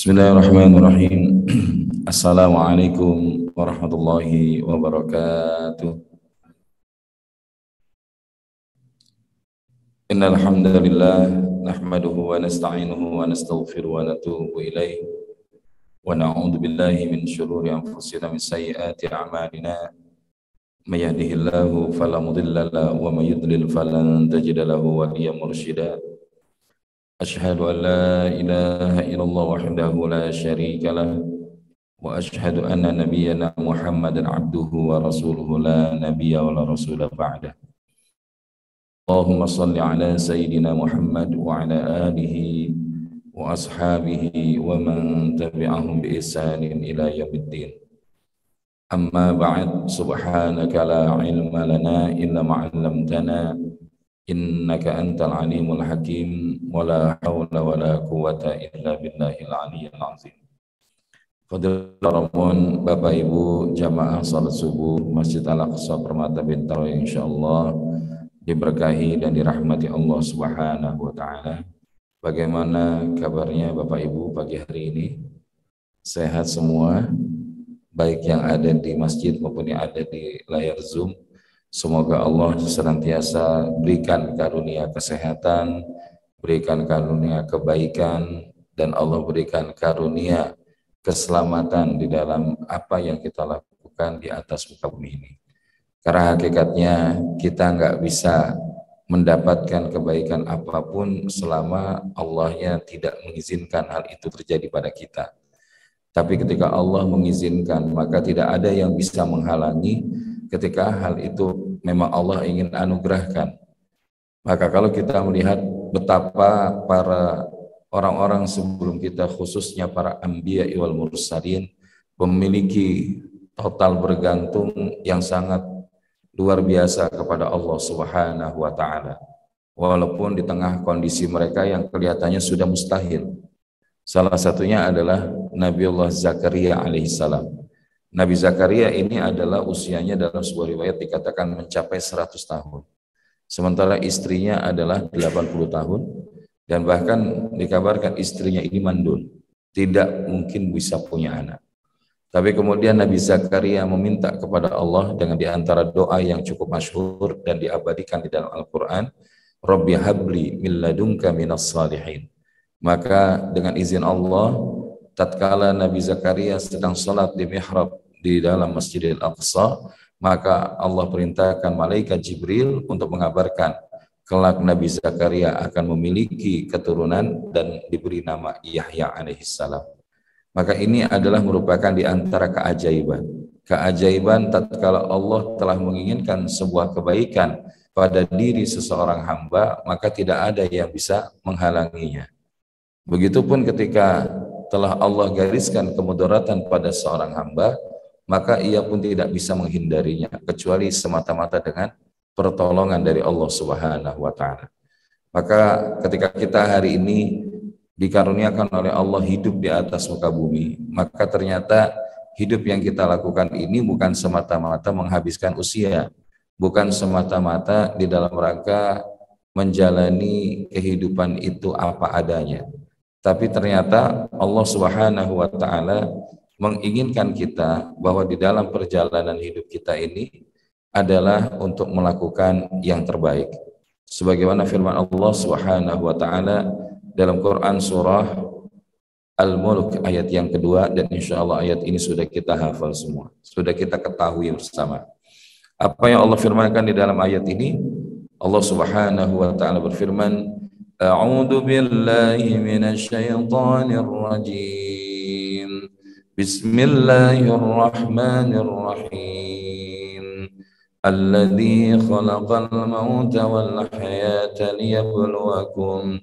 Bismillahirrahmanirrahim. Assalamualaikum warahmatullahi wabarakatuh. Innal hamdalillah nahmaduhu wa nasta'inuhu wa nastaghfiruhu wa natubu ilaih wa na'udzu billahi min shururi anfusina min sayyiati a'malina may yahdihillahu fala mudilla lahu wa may yudlil falan tajida lahu waliyyan mursyida. Asyhadu an la ilaha illallah wahdahu la syarika lah wa asyhadu anna nabiyyana Muhammadan abduhu wa rasuluhu la nabiyya wa la rasula ba'da. Allahumma salli ala sayyidina Muhammad wa ala alihi wa ashabihi wa man tabi'ahum bi ihsanin ila yaumiddin. Amma ba'd, subhanaka la ilma lana illa ma 'allamtana innaka antal alimul hakim wa la hawla wa la quwwata illa billahil aliyyil azim. Fadhilul Bapak Ibu jamaah salat subuh Masjid Al-Aqsa Permata Bintaro insyaallah diberkahi dan dirahmati Allah Subhanahu wa taala. Bagaimana kabarnya Bapak Ibu pagi hari ini? Sehat semua, baik yang ada di masjid maupun yang ada di layar Zoom. Semoga Allah senantiasa berikan karunia kesehatan, berikan karunia kebaikan, dan Allah berikan karunia keselamatan di dalam apa yang kita lakukan di atas muka bumi ini. Karena hakikatnya kita nggak bisa mendapatkan kebaikan apapun selama Allahnya tidak mengizinkan hal itu terjadi pada kita. Tapi ketika Allah mengizinkan, maka tidak ada yang bisa menghalangi ketika hal itu memang Allah ingin anugerahkan. Maka kalau kita melihat betapa para orang-orang sebelum kita, khususnya para anbiya wal mursalin, memiliki total bergantung yang sangat luar biasa kepada Allah Subhanahu wa taala. Walaupun di tengah kondisi mereka yang kelihatannya sudah mustahil. Salah satunya adalah Nabiullah Zakaria alaihissalam. Nabi Zakaria ini adalah usianya dalam sebuah riwayat dikatakan mencapai 100 tahun. Sementara istrinya adalah 80 tahun dan bahkan dikabarkan istrinya ini mandul, tidak mungkin bisa punya anak. Tapi kemudian Nabi Zakaria meminta kepada Allah dengan diantara doa yang cukup masyhur dan diabadikan di dalam Al-Quran, Rabbi habli min ladunka minas salihin. Maka dengan izin Allah, tatkala Nabi Zakaria sedang salat di mihrab di dalam Masjidil Aqsa, maka Allah perintahkan malaikat Jibril untuk mengabarkan kelak Nabi Zakaria akan memiliki keturunan dan diberi nama Yahya alaihissalam. Maka ini adalah merupakan di antara keajaiban. Keajaiban tatkala Allah telah menginginkan sebuah kebaikan pada diri seseorang hamba, maka tidak ada yang bisa menghalanginya. Begitupun ketika telah Allah gariskan kemudaratan pada seorang hamba, maka ia pun tidak bisa menghindarinya kecuali semata-mata dengan pertolongan dari Allah Subhanahu wa taala. Maka ketika kita hari ini dikaruniakan oleh Allah hidup di atas muka bumi, maka ternyata hidup yang kita lakukan ini bukan semata-mata menghabiskan usia, bukan semata-mata di dalam rangka menjalani kehidupan itu apa adanya. Tapi ternyata Allah Subhanahu wa taala menginginkan kita bahwa di dalam perjalanan hidup kita ini adalah untuk melakukan yang terbaik. Sebagaimana firman Allah Subhanahu wa taala dalam Quran surah Al-Mulk ayat yang kedua, dan insya Allah ayat ini sudah kita hafal semua, sudah kita ketahui bersama. Apa yang Allah firmankan di dalam ayat ini? Allah Subhanahu wa taala berfirman, A'udzu billahi minasyaitonir rajim. Bismillahirrahmanirrahim. Alladzi khalaqal mauta wal hayata liyabluwakum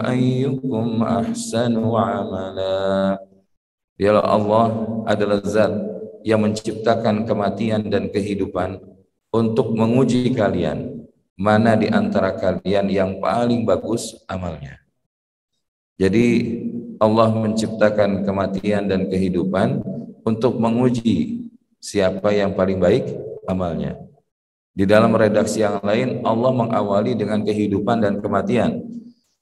ayyukum ahsanu amala. Dialah Allah adalah zat yang menciptakan kematian dan kehidupan untuk menguji kalian, mana di antara kalian yang paling bagus amalnya. Jadi Allah menciptakan kematian dan kehidupan untuk menguji siapa yang paling baik amalnya. Di dalam redaksi yang lain Allah mengawali dengan kehidupan dan kematian.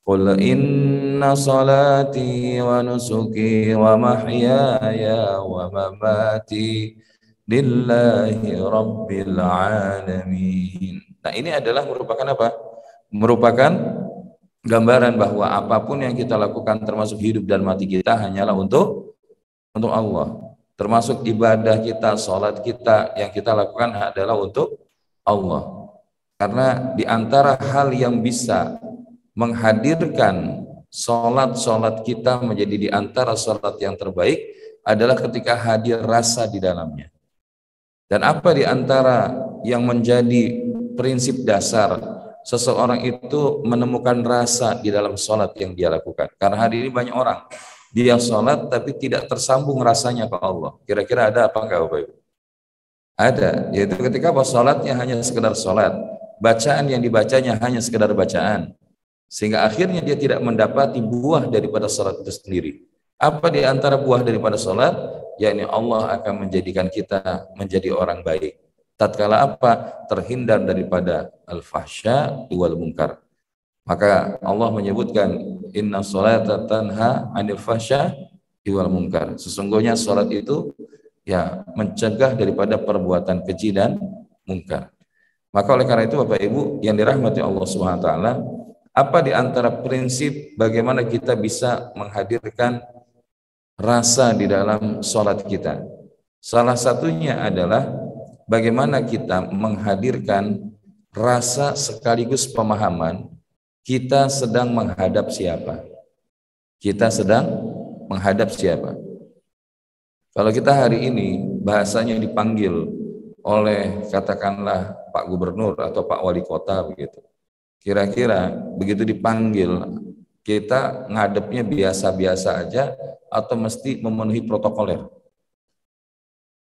Qul inna salati wa nusuki wa mahyaya wa mamati lillahi rabbil alamin. Nah, ini adalah merupakan apa? Merupakan gambaran bahwa apapun yang kita lakukan termasuk hidup dan mati kita hanyalah untuk Allah. Termasuk ibadah kita, sholat kita yang kita lakukan adalah untuk Allah. Karena di antara hal yang bisa menghadirkan sholat kita menjadi di antara sholat yang terbaik adalah ketika hadir rasa di dalamnya. Dan apa di antara yang menjadi prinsip dasar seseorang itu menemukan rasa di dalam sholat yang dia lakukan? Karena hari ini banyak orang dia sholat tapi tidak tersambung rasanya ke Allah. Kira-kira ada apa enggak Bapak Ibu? Ada, yaitu ketika sholatnya hanya sekedar sholat, bacaan yang dibacanya hanya sekedar bacaan, sehingga akhirnya dia tidak mendapati buah daripada sholat itu sendiri. Apa di antara buah daripada sholat? Yakni Allah akan menjadikan kita menjadi orang baik. Tatkala apa? Terhindar daripada al-fahsya wal munkar. Maka Allah menyebutkan inna sholata tanha 'anil fahsya wal munkar. Sesungguhnya sholat itu ya mencegah daripada perbuatan keji dan munkar. Maka oleh karena itu Bapak Ibu yang dirahmati Allah Subhanahu wa taala, apa di antara prinsip bagaimana kita bisa menghadirkan rasa di dalam sholat kita? Salah satunya adalah bagaimana kita menghadirkan rasa sekaligus pemahaman kita sedang menghadap siapa. Kita sedang menghadap siapa. Kalau kita hari ini bahasanya dipanggil oleh katakanlah Pak Gubernur atau Pak Wali Kota begitu. Kira-kira begitu dipanggil, kita ngadepnya biasa-biasa aja atau mesti memenuhi protokoler?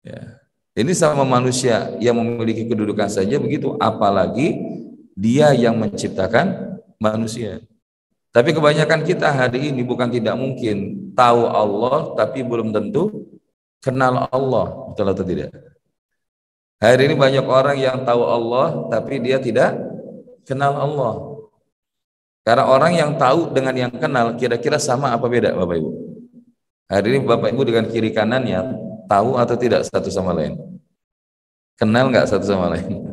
Ya. Ini sama manusia yang memiliki kedudukan saja begitu, apalagi dia yang menciptakan manusia. Tapi kebanyakan kita hari ini bukan tidak mungkin tahu Allah, tapi belum tentu kenal Allah, betul atau tidak? Hari ini banyak orang yang tahu Allah, tapi dia tidak kenal Allah. Karena orang yang tahu dengan yang kenal kira-kira sama apa beda Bapak Ibu? Hari ini Bapak Ibu dengan kiri kanannya tahu atau tidak satu sama lain? Kenal nggak satu sama lain?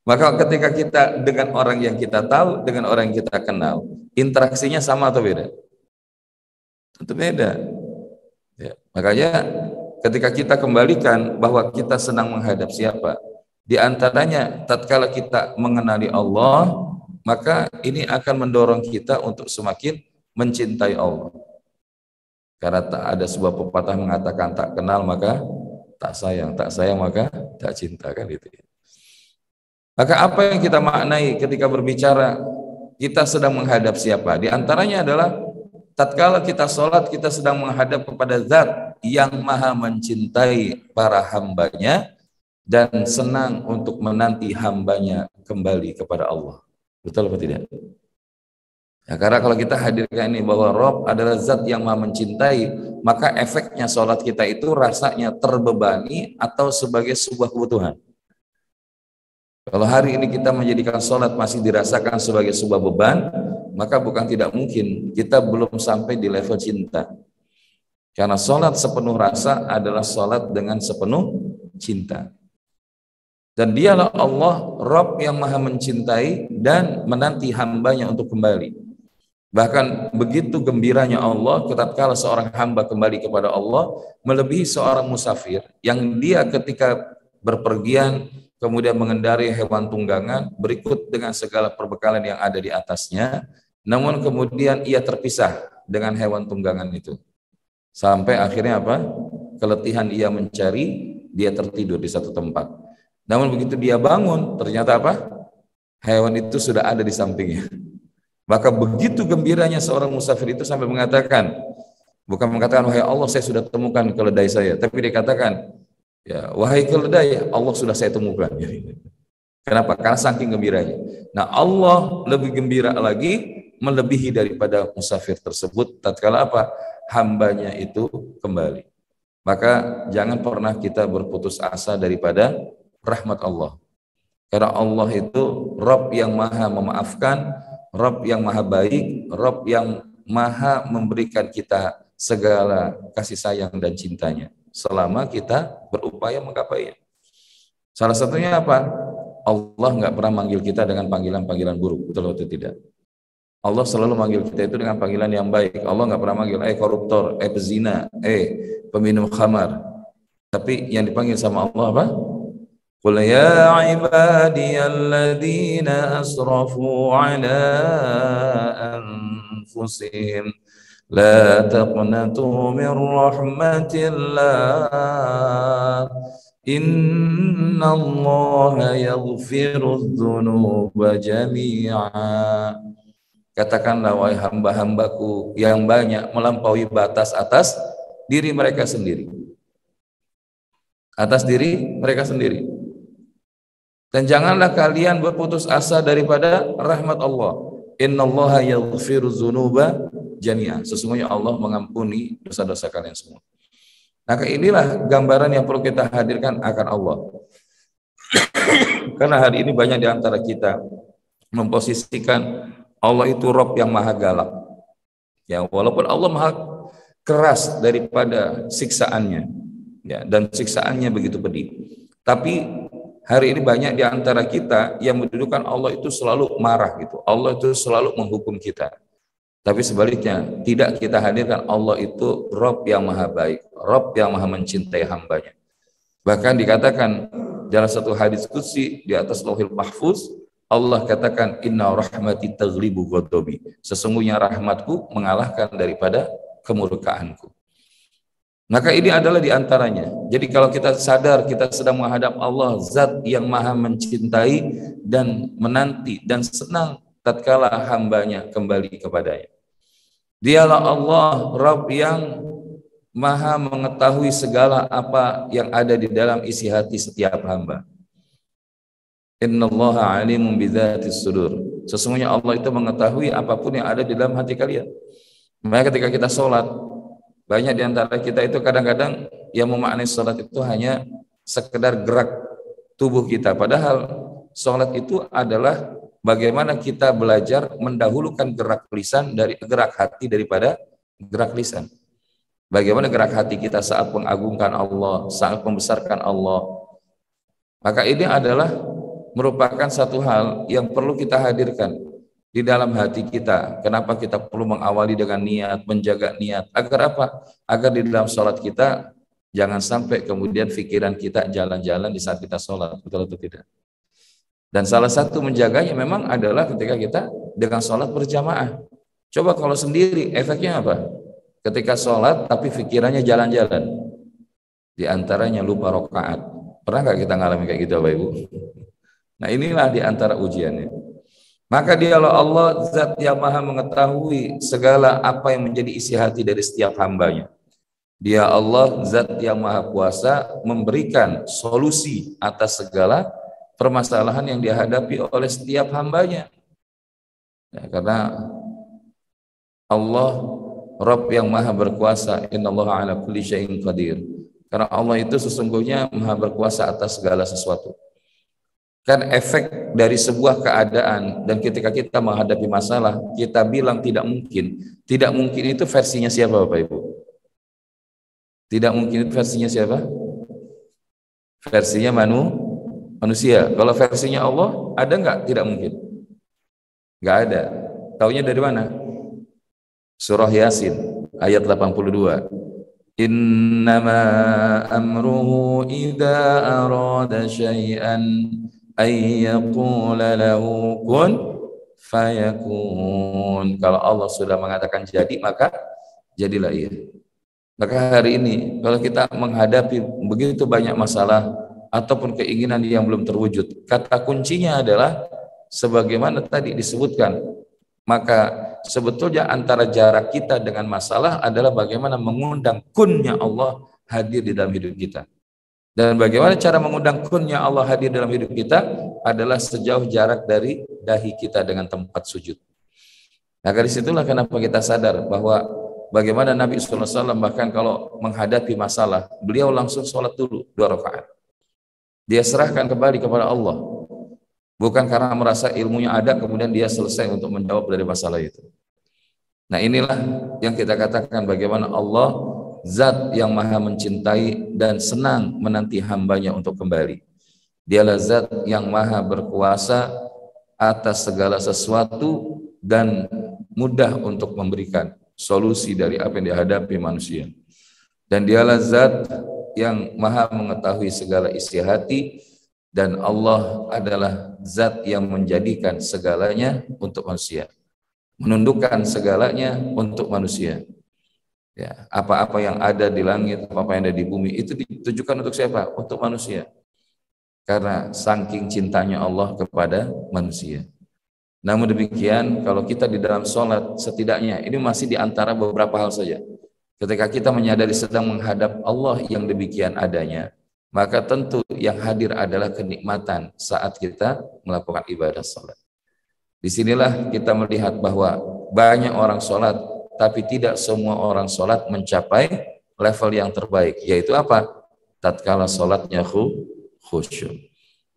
Maka ketika kita dengan orang yang kita tahu, dengan orang yang kita kenal, interaksinya sama atau beda? Tentu beda. Ya, makanya ketika kita kembalikan bahwa kita sedang menghadap siapa, di antaranya tatkala kita mengenali Allah, maka ini akan mendorong kita untuk semakin mencintai Allah. Karena tak ada sebuah pepatah mengatakan tak kenal maka tak sayang maka tak cinta, kan itu ya. Maka apa yang kita maknai ketika berbicara kita sedang menghadap siapa? Di antaranya adalah tatkala kita sholat kita sedang menghadap kepada Zat yang maha mencintai para hambanya dan senang untuk menanti hambanya kembali kepada Allah. Betul atau tidak? Ya, karena kalau kita hadirkan ini bahwa Rob adalah Zat yang maha mencintai, maka efeknya sholat kita itu rasanya terbebani atau sebagai sebuah kebutuhan. Kalau hari ini kita menjadikan sholat masih dirasakan sebagai sebuah beban, maka bukan tidak mungkin kita belum sampai di level cinta. Karena sholat sepenuh rasa adalah sholat dengan sepenuh cinta. Dan dialah Allah, Rabb yang maha mencintai dan menanti hambanya untuk kembali. Bahkan begitu gembiranya Allah tatkala seorang hamba kembali kepada Allah, melebihi seorang musafir yang dia ketika berpergian kemudian mengendarai hewan tunggangan berikut dengan segala perbekalan yang ada di atasnya, namun kemudian ia terpisah dengan hewan tunggangan itu. Sampai akhirnya apa? Keletihan ia mencari, dia tertidur di satu tempat. Namun begitu dia bangun, ternyata apa? Hewan itu sudah ada di sampingnya. Maka begitu gembiranya seorang musafir itu sampai mengatakan, bukan mengatakan wahai Allah saya sudah temukan keledai saya, tapi dia katakan, ya wahai keledai Allah sudah saya temukan. Kenapa? Karena saking gembiranya. Nah Allah lebih gembira lagi melebihi daripada musafir tersebut tatkala apa? Hambanya itu kembali. Maka jangan pernah kita berputus asa daripada rahmat Allah. Karena Allah itu Rabb yang maha memaafkan, Rabb yang maha baik, Rabb yang maha memberikan kita segala kasih sayang dan cintanya selama kita berupaya menggapainya. Salah satunya apa? Allah nggak pernah manggil kita dengan panggilan-panggilan buruk, betul atau tidak? Allah selalu manggil kita itu dengan panggilan yang baik. Allah nggak pernah manggil, koruptor, pezina, peminum khamar. Tapi yang dipanggil sama Allah apa? Qul ya ibadiyalladzina asrafu ala anfusihim la taqnatu min rahmatillah innallaha yaghfirudz dzunuba jami'a. Katakanlah wahai hamba-hambaku yang banyak melampaui batas atas diri mereka sendiri. Atas diri mereka sendiri. Dan janganlah kalian berputus asa daripada rahmat Allah. Innallaha yaghfirudz dzunuba jami'a. Sesungguhnya Allah mengampuni dosa-dosa kalian semua. Maka inilah gambaran yang perlu kita hadirkan akan Allah. Karena hari ini banyak di antara kita memposisikan Allah itu Rabb yang maha galak. Ya, walaupun Allah maha keras daripada siksaannya, ya, dan siksaannya begitu pedih. Tapi hari ini banyak di antara kita yang mendudukan Allah itu selalu marah gitu. Allah itu selalu menghukum kita. Tapi sebaliknya, tidak kita hadirkan Allah itu Rabb yang maha baik, Rabb yang maha mencintai hambanya. Bahkan dikatakan dalam satu hadis qudsi di atas Lauhil Mahfuz, Allah katakan inna rahmati taghlibu ghadabi. Sesungguhnya rahmatku mengalahkan daripada kemurkaanku. Maka ini adalah diantaranya. Jadi kalau kita sadar kita sedang menghadap Allah, zat yang maha mencintai dan menanti dan senang tatkala hambanya kembali kepadanya. Dialah Allah Rabb yang maha mengetahui segala apa yang ada di dalam isi hati setiap hamba. Innallaha alimun bidzatis sudur. Sesungguhnya Allah itu mengetahui apapun yang ada di dalam hati kalian. Maka ketika kita sholat, banyak di antara kita itu kadang-kadang yang memaknai sholat itu hanya sekedar gerak tubuh kita. Padahal sholat itu adalah bagaimana kita belajar mendahulukan gerak lisan dari gerak hati daripada gerak lisan. Bagaimana gerak hati kita saat mengagungkan Allah, saat membesarkan Allah. Maka ini adalah merupakan satu hal yang perlu kita hadirkan di dalam hati kita. Kenapa kita perlu mengawali dengan niat, menjaga niat, agar apa? Agar di dalam sholat kita jangan sampai kemudian pikiran kita jalan-jalan di saat kita sholat, betul atau tidak? Dan salah satu menjaganya memang adalah ketika kita dengan sholat berjamaah. Coba kalau sendiri, efeknya apa? Ketika sholat tapi pikirannya jalan-jalan, di antaranya lupa rakaat. Pernah nggak kita ngalamin kayak gitu, Bapak Ibu? Nah, inilah di antara ujiannya. Maka dialah Allah zat yang maha mengetahui segala apa yang menjadi isi hati dari setiap hambanya. Dia Allah zat yang maha kuasa memberikan solusi atas segala permasalahan yang dihadapi oleh setiap hambanya. Ya, karena Allah Rabb yang maha berkuasa, innallaha ala kulli syai'in qadir. Karena Allah itu sesungguhnya maha berkuasa atas segala sesuatu. Kan efek dari sebuah keadaan dan ketika kita menghadapi masalah, kita bilang tidak mungkin. Tidak mungkin itu versinya siapa, Bapak Ibu? Tidak mungkin itu versinya siapa? Versinya manusia. Kalau versinya Allah, ada nggak tidak mungkin? Nggak ada. Taunya dari mana? Surah Yasin, ayat 82. Innama amruhu idza arada syai'an ayyaqula lahu kun fayakun. Kalau Allah sudah mengatakan jadi, maka jadilah ia. Maka hari ini kalau kita menghadapi begitu banyak masalah ataupun keinginan yang belum terwujud, kata kuncinya adalah sebagaimana tadi disebutkan, maka sebetulnya antara jarak kita dengan masalah adalah bagaimana mengundang kunnya Allah hadir di dalam hidup kita. Dan bagaimana cara mengundang kunnya Allah hadir dalam hidup kita adalah sejauh jarak dari dahi kita dengan tempat sujud. Nah, dari situlah kenapa kita sadar bahwa bagaimana Nabi SAW bahkan kalau menghadapi masalah, beliau langsung sholat dulu 2 rakaat. Dia serahkan kembali kepada Allah. bukan karena merasa ilmunya ada kemudian dia selesai untuk menjawab dari masalah itu. Nah, inilah yang kita katakan bagaimana Allah zat yang maha mencintai dan senang menanti hambanya untuk kembali. Dialah zat yang maha berkuasa atas segala sesuatu dan mudah untuk memberikan solusi dari apa yang dihadapi manusia. Dan dialah zat yang maha mengetahui segala isi hati, dan Allah adalah zat yang menjadikan segalanya untuk manusia, menundukkan segalanya untuk manusia. Ya, apa-apa yang ada di langit, apa-apa yang ada di bumi itu ditujukan untuk siapa? Untuk manusia. Karena saking cintanya Allah kepada manusia. Namun demikian, kalau kita di dalam sholat, setidaknya ini masih di antara beberapa hal saja. Ketika kita menyadari sedang menghadap Allah yang demikian adanya, maka tentu yang hadir adalah kenikmatan saat kita melakukan ibadah sholat. Disinilah kita melihat bahwa banyak orang sholat, tapi tidak semua orang sholat mencapai level yang terbaik, yaitu apa? Tatkala sholatnya khusyuk.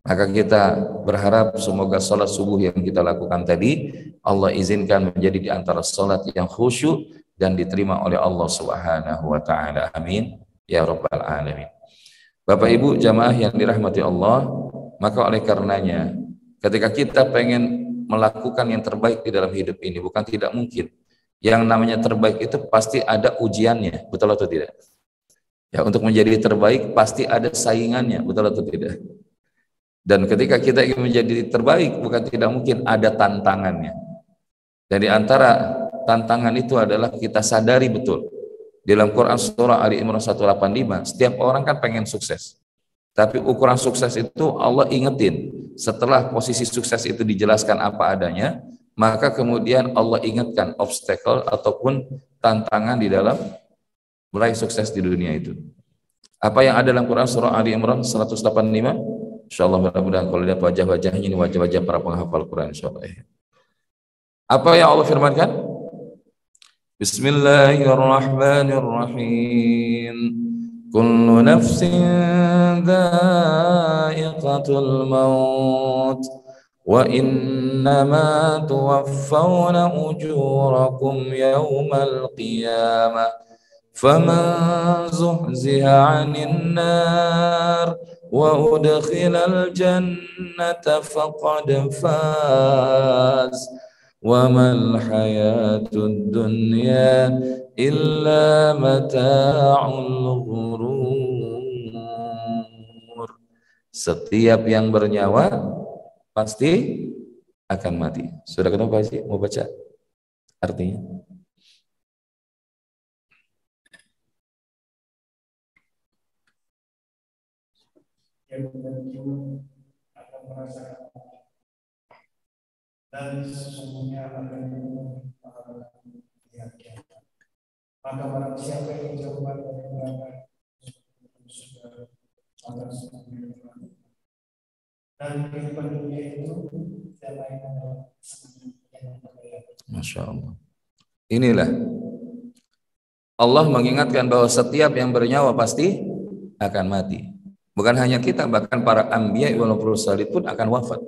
Maka kita berharap semoga sholat subuh yang kita lakukan tadi Allah izinkan menjadi di antara sholat yang khusyuk dan diterima oleh Allah Subhanahu wa taala. Amin ya rabbal alamin. Bapak Ibu jamaah yang dirahmati Allah, maka oleh karenanya ketika kita pengen melakukan yang terbaik di dalam hidup ini, bukan tidak mungkin. Yang namanya terbaik itu pasti ada ujiannya, betul atau tidak? Ya, untuk menjadi terbaik pasti ada saingannya, betul atau tidak? Dan ketika kita ingin menjadi terbaik, bukan tidak mungkin ada tantangannya. Dan di antara tantangan itu adalah kita sadari betul. Dalam Quran surah Ali Imran 185, setiap orang kan pengen sukses. Tapi ukuran sukses itu Allah ingetin. Setelah posisi sukses itu dijelaskan apa adanya, maka kemudian Allah ingatkan obstacle ataupun tantangan di dalam meraih sukses di dunia itu. Apa yang ada dalam Quran surah Ali Imran 185? Insyaallah mudah-mudahan kalau lihat wajah-wajahnya ini wajah-wajah para penghafal Quran insyaallah. Apa yang Allah firmankan? Bismillahirrahmanirrahim. Kullu nafsin dha'iqatul maut wa innama tuwaffawna ujurakum yawmal qiyamah faman zuhziha 'anil nar wa udkhilal jannata faqad faz wa mal hayatud dunya illa mata'ul ghurur. Setiap yang bernyawa pasti akan mati. Sudah ketemu Pak Haji? Mau baca artinya? Yang tentu akan merasakan dan sesungguhnya akan dipenuhi pahala di hari kiamat. Maka barang siapa yang dijauhkan dari neraka sudah akan sesungguhnya dan kehidupan dunia itu tidak lain adalah yang berbeda. Masya Allah. Inilah Allah mengingatkan bahwa setiap yang bernyawa pasti akan mati. Bukan hanya kita, bahkan para anbiya wal mursalin pun akan wafat.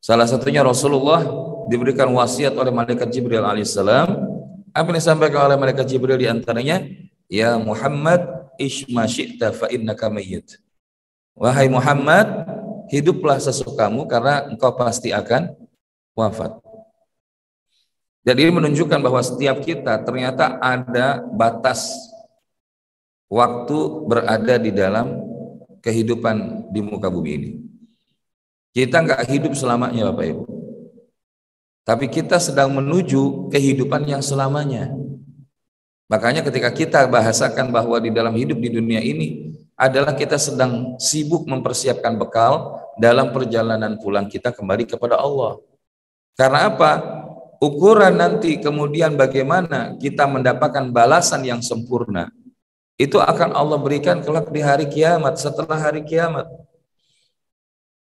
Salah satunya Rasulullah diberikan wasiat oleh malaikat Jibril alaihissalam. Apa yang disampaikan oleh malaikat Jibril di antaranya? Ya Muhammad, ishma syi'ta fa innaka mayyit. Wahai Muhammad, hiduplah sesukamu karena engkau pasti akan wafat. Jadi ini menunjukkan bahwa setiap kita ternyata ada batas waktu berada di dalam kehidupan di muka bumi ini. Kita nggak hidup selamanya Bapak Ibu. Tapi kita sedang menuju kehidupan yang selamanya. Makanya ketika kita bahasakan bahwa di dalam hidup di dunia ini adalah kita sedang sibuk mempersiapkan bekal dalam perjalanan pulang kita kembali kepada Allah. Karena apa? Ukuran nanti kemudian bagaimana kita mendapatkan balasan yang sempurna, itu akan Allah berikan kelak di hari kiamat, setelah hari kiamat.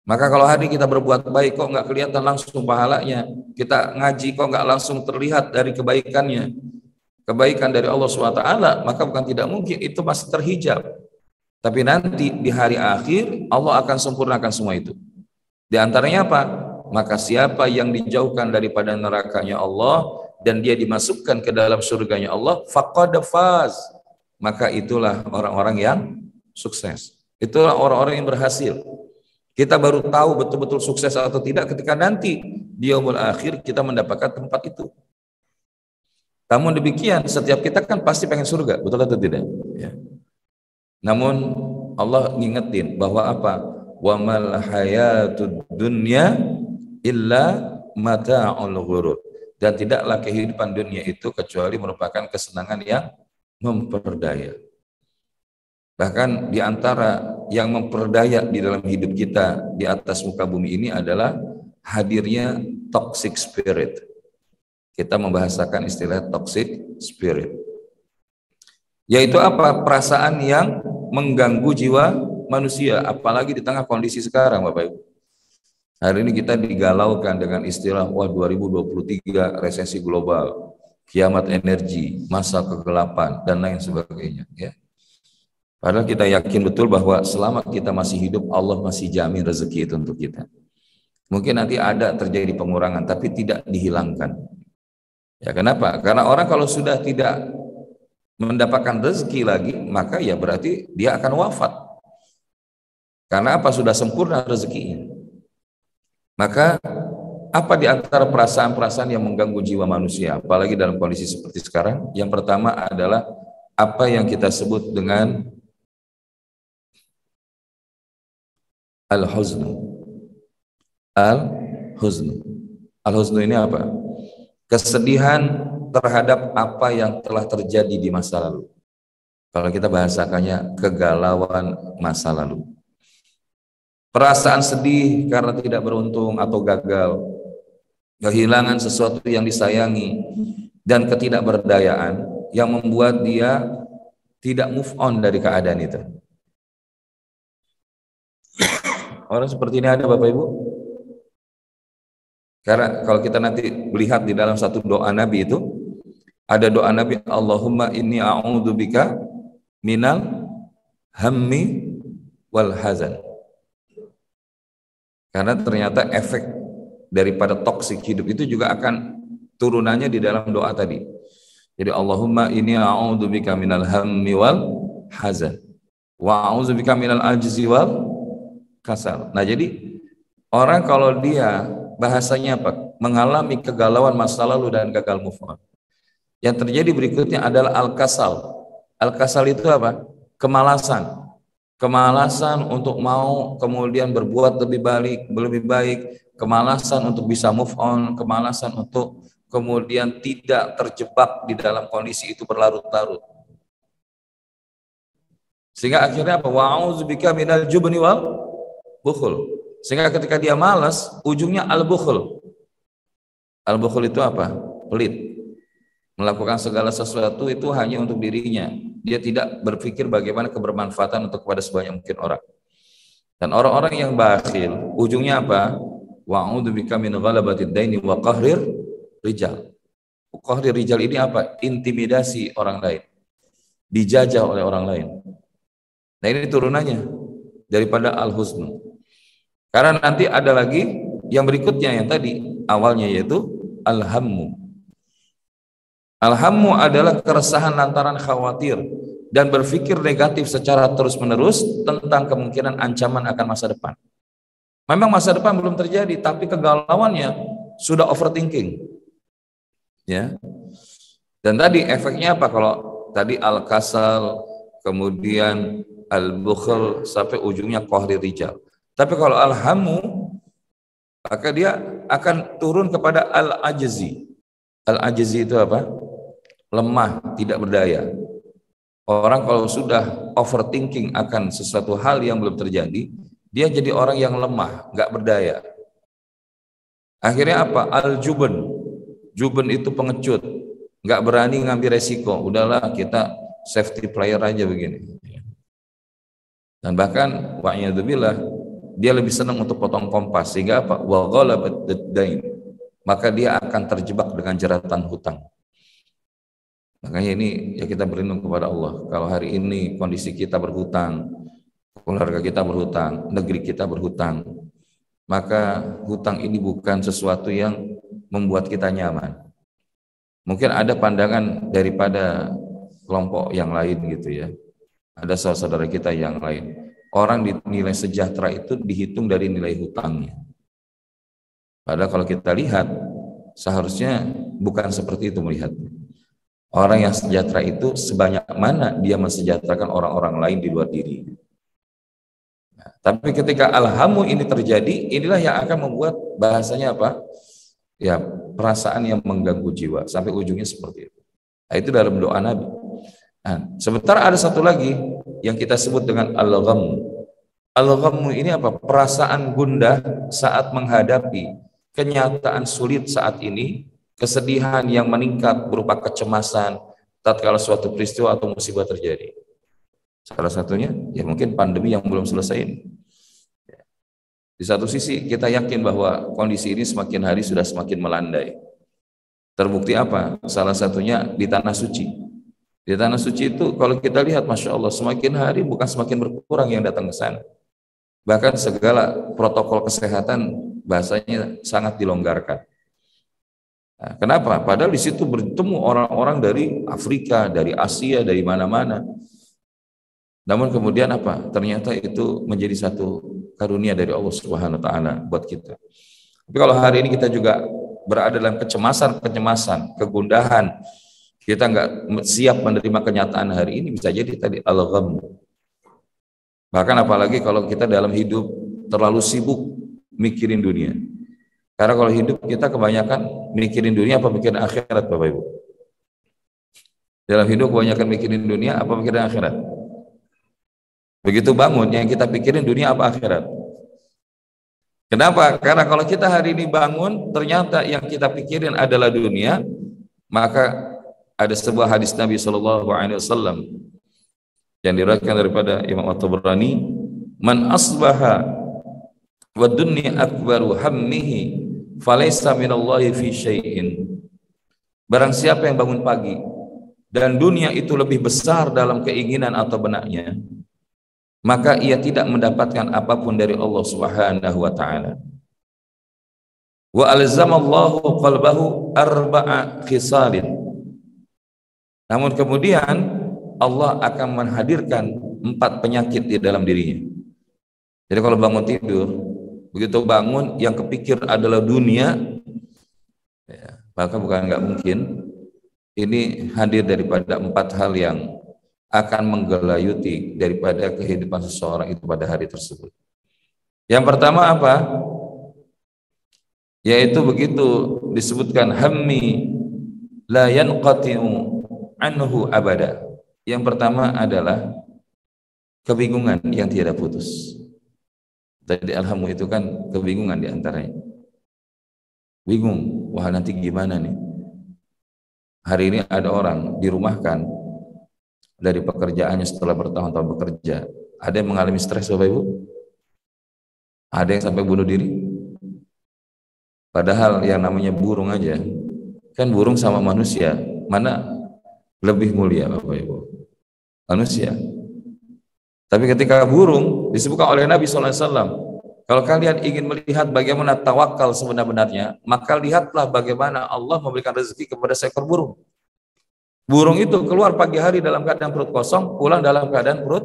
Maka kalau hari kita berbuat baik kok nggak kelihatan langsung pahalanya, kita ngaji kok nggak langsung terlihat dari kebaikannya, kebaikan dari Allah SWT, maka bukan tidak mungkin itu masih terhijab. Tapi nanti di hari akhir Allah akan sempurnakan semua itu. Di antaranya apa? maka siapa yang dijauhkan daripada nerakanya Allah dan dia dimasukkan ke dalam surganya Allah, faqad faz, maka itulah orang-orang yang sukses. Itulah orang-orang yang berhasil. Kita baru tahu betul-betul sukses atau tidak ketika nanti di yaumul akhir kita mendapatkan tempat itu. Namun demikian, setiap kita kan pasti pengen surga, betul atau tidak? Ya. Namun Allah ngingetin bahwa apa? Wa mal hayatud dunya illa mata'ul ghurur. Dan tidaklah kehidupan dunia itu kecuali merupakan kesenangan yang memperdaya. Bahkan di antara yang memperdaya di dalam hidup kita di atas muka bumi ini adalah hadirnya toxic spirit. Kita membahasakan istilah toxic spirit. Yaitu apa? Perasaan yang mengganggu jiwa manusia, apalagi di tengah kondisi sekarang, Bapak Ibu. Hari ini kita digalaukan dengan istilah 2023 resesi global, kiamat energi, masa kegelapan dan lain sebagainya, ya. Padahal kita yakin betul bahwa selama kita masih hidup, Allah masih jamin rezeki itu untuk kita. Mungkin nanti ada terjadi pengurangan, tapi tidak dihilangkan. Ya, kenapa? Karena orang kalau sudah tidak mendapatkan rezeki lagi, maka ya berarti dia akan wafat. Karena apa? Sudah sempurna rezekinya. Maka apa di antara perasaan-perasaan yang mengganggu jiwa manusia, apalagi dalam kondisi seperti sekarang? Yang pertama adalah apa yang kita sebut dengan al-huznu. Al-huznu. Al-huznu ini apa? Kesedihan terhadap apa yang telah terjadi di masa lalu. Kalau kita bahasakannya kegalauan masa lalu. Perasaan sedih karena tidak beruntung atau gagal, kehilangan sesuatu yang disayangi, dan ketidakberdayaan yang membuat dia tidak move on dari keadaan itu. Orang seperti ini ada, Bapak Ibu? Karena kalau kita nanti melihat di dalam satu doa Nabi itu, ada doa Nabi, Allahumma inni a'udzubika minal hammi wal hazan. Karena ternyata efek daripada toksik hidup itu juga akan turunannya di dalam doa tadi. Jadi Allahumma inni a'udzubika minal hammi wal hazan wa a'udzubika minal ajzi wal kasal. Nah, jadi orang kalau dia bahasanya apa? Mengalami kegalauan masa lalu dan gagal move on. Yang terjadi berikutnya adalah al-kasal. Al-kasal itu apa? Kemalasan. Kemalasan untuk mau kemudian berbuat lebih baik, kemalasan untuk bisa move on, kemalasan untuk kemudian tidak terjebak di dalam kondisi itu berlarut-larut. Sehingga akhirnya apa? Wa'udzubika minal jubni wal bukhul. Sehingga ketika dia malas, ujungnya al-bukhul. Al-bukhul itu apa? Pelit. Melakukan segala sesuatu itu hanya untuk dirinya. Dia tidak berpikir bagaimana kebermanfaatan untuk kepada sebanyak mungkin orang. Dan orang-orang yang bakhil, ujungnya apa? Wa'udzubika min ghalabatid daini wa qahrir rijal. Qahrir rijal ini apa? Intimidasi orang lain. Dijajah oleh orang lain. Nah, ini turunannya daripada al-huznu. Karena nanti ada lagi yang berikutnya yang tadi awalnya yaitu al-hammu. Al-hammu adalah keresahan lantaran khawatir dan berpikir negatif secara terus-menerus tentang kemungkinan ancaman akan masa depan. Memang masa depan belum terjadi, tapi kegalauannya sudah overthinking. Ya. Dan tadi efeknya apa? Kalau tadi al-kasal, kemudian al-bukhl sampai ujungnya qahri rijal. Tapi kalau al-hammu, maka dia akan turun kepada al-ajzi. Al-ajzi itu apa? Lemah, tidak berdaya. Orang kalau sudah overthinking akan sesuatu hal yang belum terjadi, dia jadi orang yang lemah, nggak berdaya. Akhirnya apa? Al-jubn. Jubn itu pengecut, nggak berani ngambil resiko. Udahlah, kita safety player aja begini. Dan bahkan wa'iyadzubillah, dia lebih senang untuk potong kompas, sehingga apa? Wa ghalabat dain. Maka dia akan terjebak dengan jeratan hutang. Makanya ini ya kita berlindung kepada Allah. Kalau hari ini kondisi kita berhutang, keluarga kita berhutang, negeri kita berhutang, maka hutang ini bukan sesuatu yang membuat kita nyaman. Mungkin ada pandangan daripada kelompok yang lain gitu ya. Ada saudara kita yang lain. Orang dinilai sejahtera itu dihitung dari nilai hutangnya. Padahal kalau kita lihat, seharusnya bukan seperti itu melihatnya. Orang yang sejahtera itu sebanyak mana dia mensejahterakan orang-orang lain di luar diri. Nah, tapi ketika alhamu ini terjadi, inilah yang akan membuat bahasanya apa? Ya, perasaan yang mengganggu jiwa sampai ujungnya seperti itu. Nah, itu dalam doa Nabi. Nah, sebentar ada satu lagi yang kita sebut dengan al-gham. Al-ghammu ini apa? Perasaan gundah saat menghadapi kenyataan sulit saat ini, kesedihan yang meningkat berupa kecemasan tatkala suatu peristiwa atau musibah terjadi. Salah satunya ya mungkin pandemi yang belum selesai ini. Di satu sisi kita yakin bahwa kondisi ini semakin hari sudah semakin melandai. Terbukti apa? Salah satunya di Tanah Suci. Di Tanah Suci itu kalau kita lihat Masya Allah semakin hari bukan semakin berkurang yang datang ke sana. Bahkan segala protokol kesehatan bahasanya sangat dilonggarkan. Nah, kenapa? Padahal di situ bertemu orang-orang dari Afrika, dari Asia, dari mana-mana. Namun kemudian apa? Ternyata itu menjadi satu karunia dari Allah Subhanahu wa taala buat kita. Tapi kalau hari ini kita juga berada dalam kecemasan, kegundahan, kita nggak siap menerima kenyataan hari ini, bisa jadi tadi al-gham. Bahkan apalagi kalau kita dalam hidup terlalu sibuk mikirin dunia. Karena kalau hidup kita kebanyakan mikirin dunia apa mikirin akhirat, Bapak Ibu? Dalam hidup kebanyakan mikirin dunia apa mikirin akhirat? Begitu bangun yang kita pikirin dunia apa akhirat? Kenapa? Karena kalau kita hari ini bangun ternyata yang kita pikirin adalah dunia, maka ada sebuah hadis Nabi SAW yang diriwayatkan daripada Imam At-Tabrani, man asbaha wa dunya akbaru hammihi falaysa minallahi fi syai'in. Barang siapa yang bangun pagi dan dunia itu lebih besar dalam keinginan atau benaknya, maka ia tidak mendapatkan apapun dari Allah Subhanahu wa taala. Wa alzamallahu qalbahu arba'a khisalin. Namun kemudian Allah akan menghadirkan 4 penyakit di dalam dirinya. Jadi kalau bangun tidur, begitu bangun yang kepikir adalah dunia, ya, maka bukan nggak mungkin ini hadir daripada 4 hal yang akan menggelayuti daripada kehidupan seseorang itu pada hari tersebut. Yang pertama apa? Yaitu begitu disebutkan hammi la yanqati'u anhu abada. Yang pertama adalah kebingungan yang tiada putus. Tadi alhamu itu kan kebingungan diantaranya. Bingung, wah nanti gimana nih? Hari ini ada orang dirumahkan dari pekerjaannya setelah bertahun-tahun bekerja. Ada yang mengalami stres, Bapak Ibu? Ada yang sampai bunuh diri? Padahal yang namanya burung aja, kan burung sama manusia, mana lebih mulia, Bapak Ibu? Manusia. Tapi ketika burung disebutkan oleh Nabi SAW, kalau kalian ingin melihat bagaimana tawakal sebenar-benarnya, maka lihatlah bagaimana Allah memberikan rezeki kepada seekor burung. Burung itu keluar pagi hari dalam keadaan perut kosong, pulang dalam keadaan perut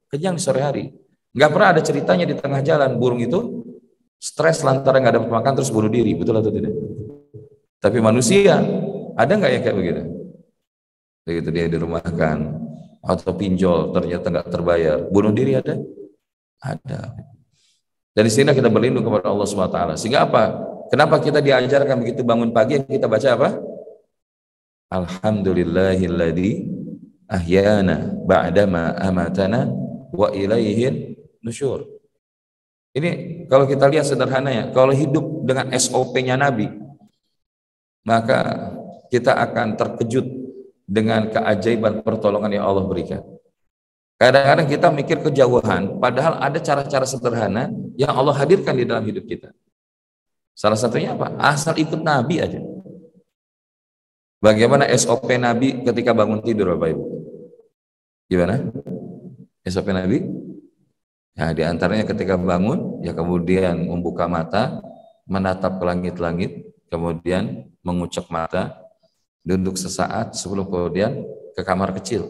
kenyang di sore hari. Nggak pernah ada ceritanya di tengah jalan burung itu stres lantaran nggak dapat makan terus bunuh diri, betul atau tidak? Tapi manusia ada nggak yang kayak begitu? Begitu dia dirumahkan atau pinjol ternyata nggak terbayar, bunuh diri ada? Ada. Dari sini kita berlindung kepada Allah SWT. Sehingga apa? Kenapa kita diajarkan begitu bangun pagi kita baca apa? Alhamdulillahilladzi ahyana ba'dama amatana wa ilaihin nusyur. Ini kalau kita lihat sederhananya, kalau hidup dengan SOP-nya Nabi, maka kita akan terkejut dengan keajaiban pertolongan yang Allah berikan. Kadang-kadang kita mikir kejauhan, padahal ada cara-cara sederhana yang Allah hadirkan di dalam hidup kita. Salah satunya apa? Asal ikut Nabi aja. Bagaimana SOP Nabi ketika bangun tidur, Bapak Ibu? Gimana? SOP Nabi? Nah, di antaranya ketika bangun, ya kemudian membuka mata, menatap ke langit-langit, kemudian mengucek mata, duduk sesaat sebelum kemudian ke kamar kecil.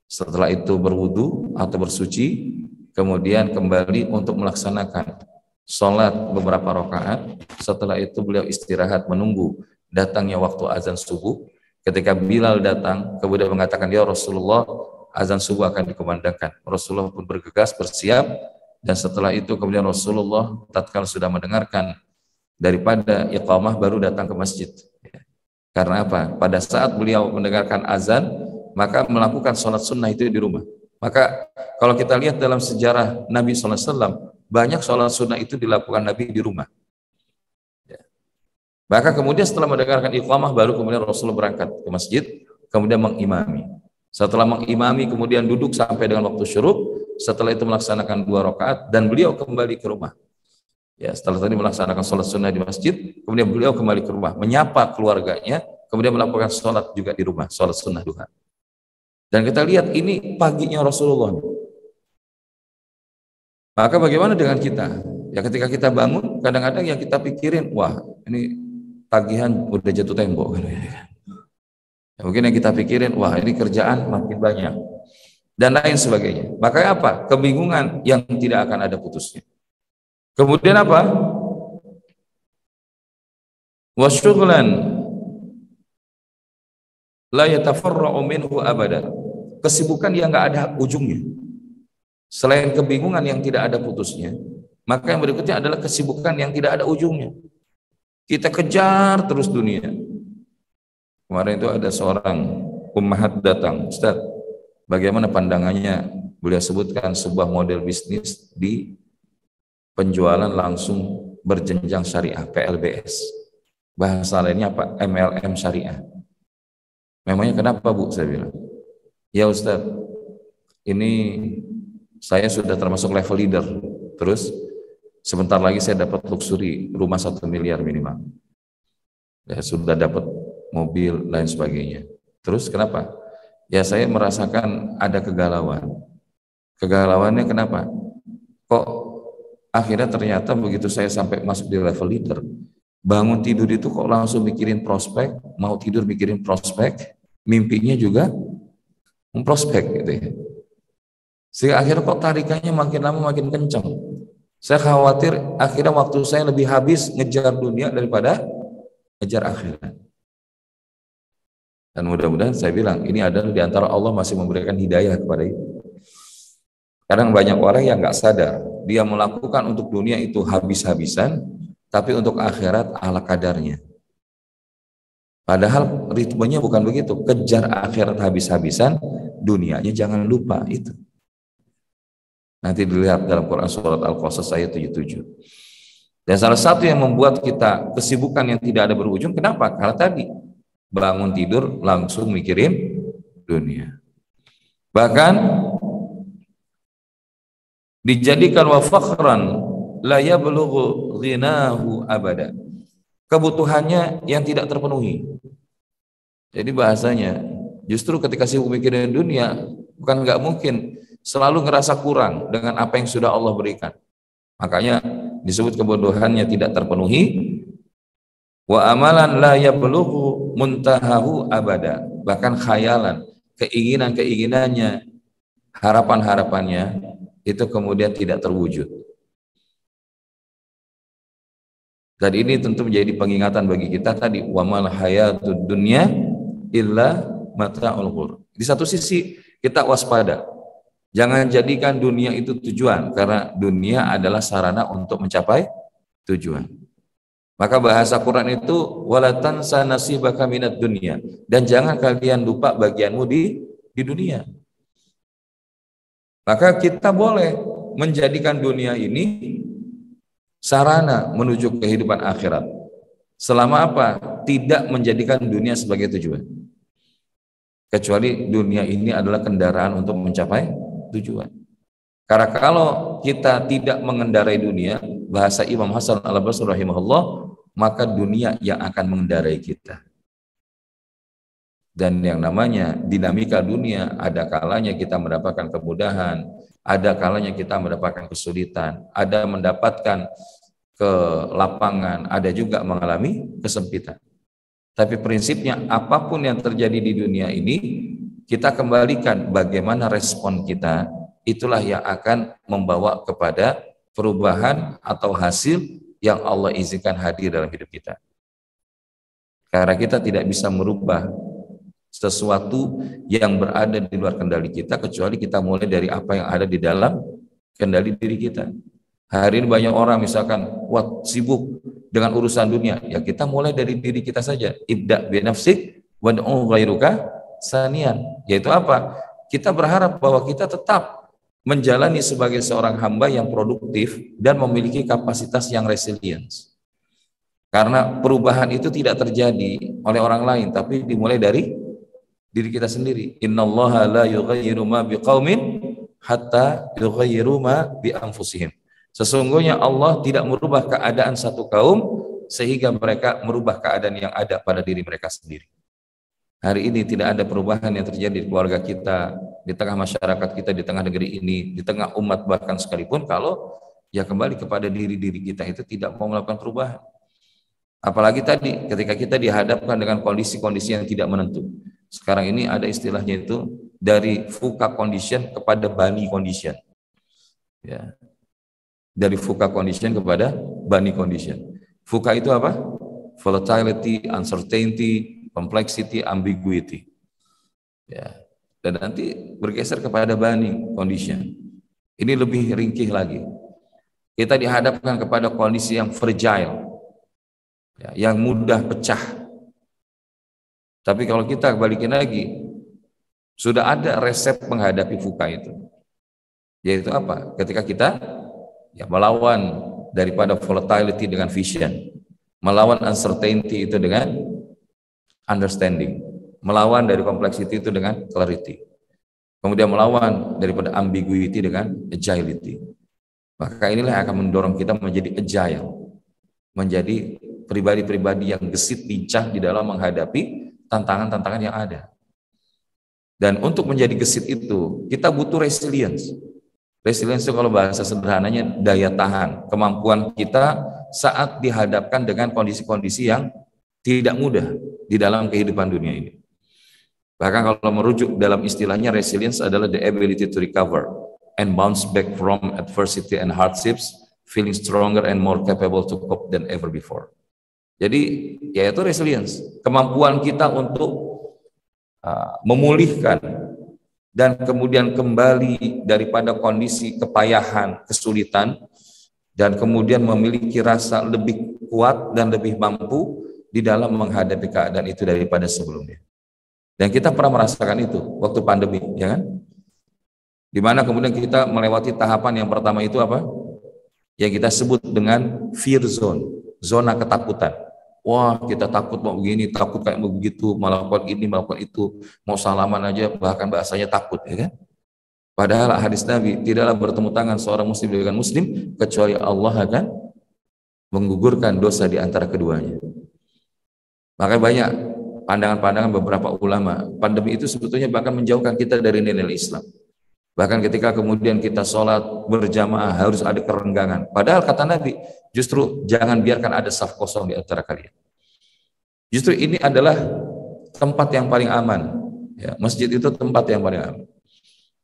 Setelah itu berwudu atau bersuci, kemudian kembali untuk melaksanakan sholat beberapa rakaat. Setelah itu beliau istirahat menunggu datangnya waktu azan subuh. Ketika Bilal datang, kemudian mengatakan, ya Rasulullah, azan subuh akan dikumandangkan. Rasulullah pun bergegas bersiap, dan setelah itu kemudian Rasulullah tatkala sudah mendengarkan daripada iqamah baru datang ke masjid. Karena apa? Pada saat beliau mendengarkan azan, maka melakukan sholat sunnah itu di rumah. Maka kalau kita lihat dalam sejarah Nabi SAW, banyak sholat sunnah itu dilakukan Nabi di rumah. Maka kemudian setelah mendengarkan iqamah baru kemudian Rasulullah berangkat ke masjid, kemudian mengimami. Setelah mengimami kemudian duduk sampai dengan waktu syuruk, setelah itu melaksanakan 2 rakaat dan beliau kembali ke rumah. Ya, setelah tadi melaksanakan sholat sunnah di masjid, kemudian beliau kembali ke rumah, menyapa keluarganya, kemudian melakukan sholat juga di rumah, sholat sunnah duha. Dan kita lihat ini paginya Rasulullah. Maka bagaimana dengan kita? Ya ketika kita bangun, kadang-kadang yang kita pikirin, wah ini tagihan udah jatuh tempo. Ya, mungkin yang kita pikirin, wah ini kerjaan makin banyak. Dan lain sebagainya. Makanya apa? Kebingungan yang tidak akan ada putusnya. Kemudian apa? Wasyughlan la yatafarra'u minhu abada. Kesibukan yang enggak ada ujungnya. Selain kebingungan yang tidak ada putusnya, maka yang berikutnya adalah kesibukan yang tidak ada ujungnya. Kita kejar terus dunia. Kemarin itu ada seorang ummahat datang, Ustaz, bagaimana pandangannya? Beliau sebutkan sebuah model bisnis di penjualan langsung berjenjang syariah, PLBS. Bahasa lainnya apa? MLM syariah. Memangnya kenapa, Bu? Saya bilang. Ya Ustaz, ini saya sudah termasuk level leader. Terus sebentar lagi saya dapat luxury rumah 1 miliar minimal. Ya, sudah dapat mobil lain sebagainya. Terus kenapa? Ya saya merasakan ada kegalauan. Kegalauannya kenapa? Kok akhirnya ternyata begitu saya sampai masuk di level leader, bangun tidur itu kok langsung mikirin prospek, mau tidur mikirin prospek, mimpinya juga memprospek gitu ya. Sehingga akhirnya kok tarikannya makin lama makin kencang. Saya khawatir akhirnya waktu saya lebih habis ngejar dunia daripada ngejar akhirat. Dan mudah-mudahan saya bilang ini adalah di antara Allah masih memberikan hidayah kepada itu. Kadang banyak orang yang nggak sadar, dia melakukan untuk dunia itu habis-habisan, tapi untuk akhirat ala kadarnya. Padahal ritmenya bukan begitu, kejar akhirat habis-habisan, dunianya jangan lupa itu. Nanti dilihat dalam Quran surat Al-Qasas ayat 77. Dan salah satu yang membuat kita kesibukan yang tidak ada berujung, kenapa? Karena tadi bangun tidur langsung mikirin dunia. Bahkan dijadikan wa fakhran la yablughu ghinahu abada. Kebutuhannya yang tidak terpenuhi. Jadi bahasanya justru ketika sibuk mikirin dunia bukan nggak mungkin selalu ngerasa kurang dengan apa yang sudah Allah berikan. Makanya disebut kebutuhannya tidak terpenuhi. Wa amalan la yablughu muntahahu abada. Bahkan khayalan, keinginan-keinginannya, harapan-harapannya itu kemudian tidak terwujud. Dan ini tentu menjadi pengingatan bagi kita tadi, wa mal hayatud dunya illa mata'ul ghurur. Di satu sisi kita waspada. Jangan jadikan dunia itu tujuan, karena dunia adalah sarana untuk mencapai tujuan. Maka bahasa Quran itu wala tansa nasibaka minad dunya, dan jangan kalian lupa bagianmu di dunia. Maka kita boleh menjadikan dunia ini sarana menuju kehidupan akhirat. Selama apa? Tidak menjadikan dunia sebagai tujuan. Kecuali dunia ini adalah kendaraan untuk mencapai tujuan. Karena kalau kita tidak mengendarai dunia, bahasa Imam Hasan Al-Basri rahimahullah, maka dunia yang akan mengendarai kita. Dan yang namanya dinamika dunia, ada kalanya kita mendapatkan kemudahan, ada kalanya kita mendapatkan kesulitan, ada mendapatkan ke lapangan, ada juga mengalami kesempitan. Tapi prinsipnya apapun yang terjadi di dunia ini, kita kembalikan bagaimana respon kita, itulah yang akan membawa kepada perubahan atau hasil yang Allah izinkan hadir dalam hidup kita. Karena kita tidak bisa merubah sesuatu yang berada di luar kendali kita, kecuali kita mulai dari apa yang ada di dalam kendali diri kita. Hari ini banyak orang misalkan sibuk dengan urusan dunia, ya kita mulai dari diri kita saja. Ibda bi nafsik wad'u ghairuka sanian. Yaitu apa? Kita berharap bahwa kita tetap menjalani sebagai seorang hamba yang produktif dan memiliki kapasitas yang resilience. Karena perubahan itu tidak terjadi oleh orang lain, tapi dimulai dari diri kita sendiri. Innallaha la yughayyiru ma biqaumin hatta yughayyiru ma bi anfusihim. Sesungguhnya Allah tidak merubah keadaan satu kaum sehingga mereka merubah keadaan yang ada pada diri mereka sendiri. Hari ini tidak ada perubahan yang terjadi di keluarga kita, di tengah masyarakat kita, di tengah negeri ini, di tengah umat bahkan sekalipun, kalau ya kembali kepada diri-diri kita itu tidak mau melakukan perubahan. Apalagi tadi ketika kita dihadapkan dengan kondisi-kondisi yang tidak menentu. Sekarang ini ada istilahnya itu dari VUCA condition kepada bunny condition. Ya. Dari VUCA condition kepada bunny condition. VUCA itu apa? Volatility, uncertainty, complexity, ambiguity. Ya. Dan nanti bergeser kepada bunny condition. Ini lebih ringkih lagi. Kita dihadapkan kepada kondisi yang fragile, ya, yang mudah pecah. Tapi kalau kita balikin lagi, sudah ada resep menghadapi VUCA itu. Yaitu apa? Ketika kita ya melawan daripada volatility dengan vision, melawan uncertainty itu dengan understanding, melawan dari complexity itu dengan clarity, kemudian melawan daripada ambiguity dengan agility. Maka inilah yang akan mendorong kita menjadi agile, menjadi pribadi-pribadi yang gesit, lincah di dalam menghadapi tantangan-tantangan yang ada. Dan untuk menjadi gesit itu kita butuh resilience. Resilience itu kalau bahasa sederhananya daya tahan, kemampuan kita saat dihadapkan dengan kondisi-kondisi yang tidak mudah di dalam kehidupan dunia ini. Bahkan kalau merujuk dalam istilahnya, resilience adalah the ability to recover and bounce back from adversity and hardships, feeling stronger and more capable to cope than ever before. Jadi yaitu resilience, kemampuan kita untuk memulihkan dan kemudian kembali daripada kondisi kepayahan, kesulitan, dan kemudian memiliki rasa lebih kuat dan lebih mampu di dalam menghadapi keadaan itu daripada sebelumnya. Dan kita pernah merasakan itu waktu pandemi, ya kan? Di mana kemudian kita melewati tahapan yang pertama itu apa? Yang kita sebut dengan fear zone, zona ketakutan. Wah, kita takut mau begini, takut kayak begitu, melakukan ini, melakukan itu, mau salaman aja, bahkan bahasanya takut, ya kan? Padahal hadis Nabi, tidaklah bertemu tangan seorang muslim dengan muslim, kecuali Allah akan menggugurkan dosa di antara keduanya. Makanya banyak pandangan-pandangan beberapa ulama, pandemi itu sebetulnya bahkan menjauhkan kita dari nilai Islam. Bahkan ketika kemudian kita sholat berjamaah harus ada kerenggangan. Padahal kata Nabi, justru jangan biarkan ada saf kosong di antara kalian. Justru ini adalah tempat yang paling aman. Ya, masjid itu tempat yang paling aman.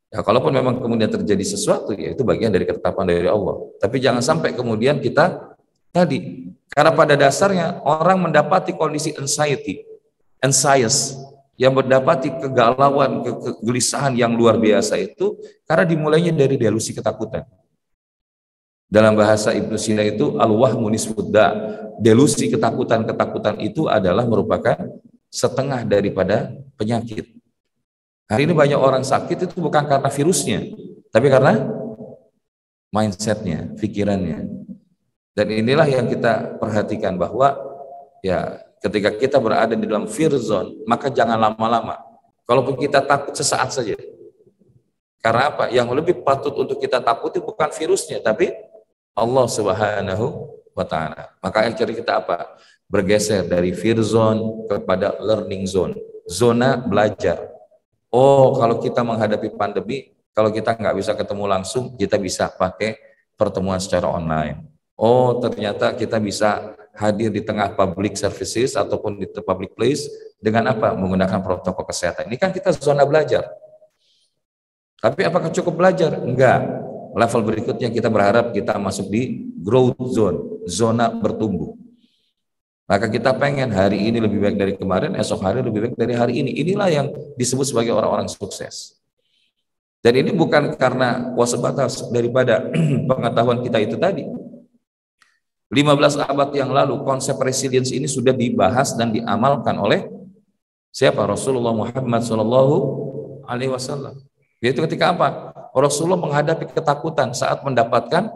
Ya, kalaupun memang kemudian terjadi sesuatu, ya itu bagian dari ketetapan dari Allah. Tapi jangan sampai kemudian kita tadi, karena pada dasarnya orang mendapati kondisi anxiety, yang mendapati kegalauan, kegelisahan yang luar biasa itu karena dimulainya dari delusi ketakutan. Dalam bahasa Ibnu Sina itu al-wahmu nisfudda, delusi ketakutan itu adalah merupakan setengah daripada penyakit. Hari ini banyak orang sakit itu bukan karena virusnya, tapi karena mindsetnya, pikirannya. Dan inilah yang kita perhatikan bahwa ya ketika kita berada di dalam fear zone, maka jangan lama-lama. Kalaupun kita takut sesaat saja. Karena apa? Yang lebih patut untuk kita takuti bukan virusnya, tapi Allah Subhanahu wa ta'ala. Maka akhirnya kita apa? Bergeser dari fear zone kepada learning zone. Zona belajar. Oh, kalau kita menghadapi pandemi, Kalau kita nggak bisa ketemu langsung, kita bisa pakai pertemuan secara online. Oh, ternyata kita bisa hadir di tengah public services ataupun di public place dengan apa? Menggunakan protokol kesehatan. Ini kan kita zona belajar. Tapi apakah cukup belajar? Enggak. Level berikutnya kita berharap kita masuk di growth zone, zona bertumbuh. Maka kita pengen hari ini lebih baik dari kemarin, esok hari lebih baik dari hari ini. Inilah yang disebut sebagai orang-orang sukses. Dan ini bukan karena kuasa batas daripada pengetahuan kita itu tadi. 15 abad yang lalu konsep resilience ini sudah dibahas dan diamalkan oleh siapa? Rasulullah Muhammad SAW. Yaitu ketika apa? Rasulullah menghadapi ketakutan saat mendapatkan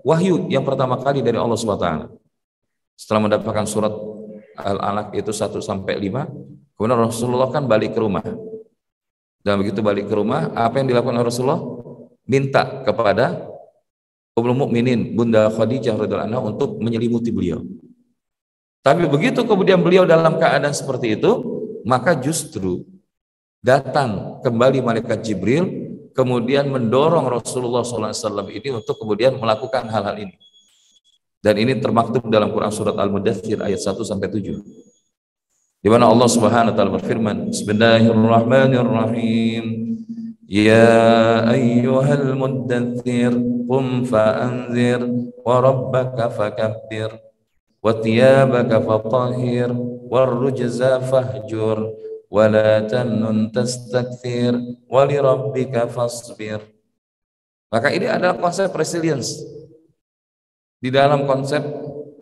wahyu yang pertama kali dari Allah SWT. Setelah mendapatkan surat Al-Alaq itu 1-5, kemudian Rasulullah kan balik ke rumah. Dan begitu balik ke rumah, apa yang dilakukan Rasulullah? Minta kepada Ummul Mukminin Bunda Khadijah radhiyallahu anha untuk menyelimuti beliau. Tapi begitu kemudian beliau dalam keadaan seperti itu, maka justru datang kembali malaikat Jibril, kemudian mendorong Rasulullah SAW ini untuk kemudian melakukan hal-hal ini. Dan ini termaktub dalam Quran surat Al-Mudaththir ayat 1-7. Di mana Allah Subhanahu wa taala berfirman, Bismillahirrahmanirrahim. Ya ayyuhal muddaththir qum fa'anzir wa rabbaka fakabbir wa thiyabaka fatahhir warrujza fahjur wa la tamnun tastakthir wa li rabbika fasbir. Maka ini adalah konsep resilience di dalam konsep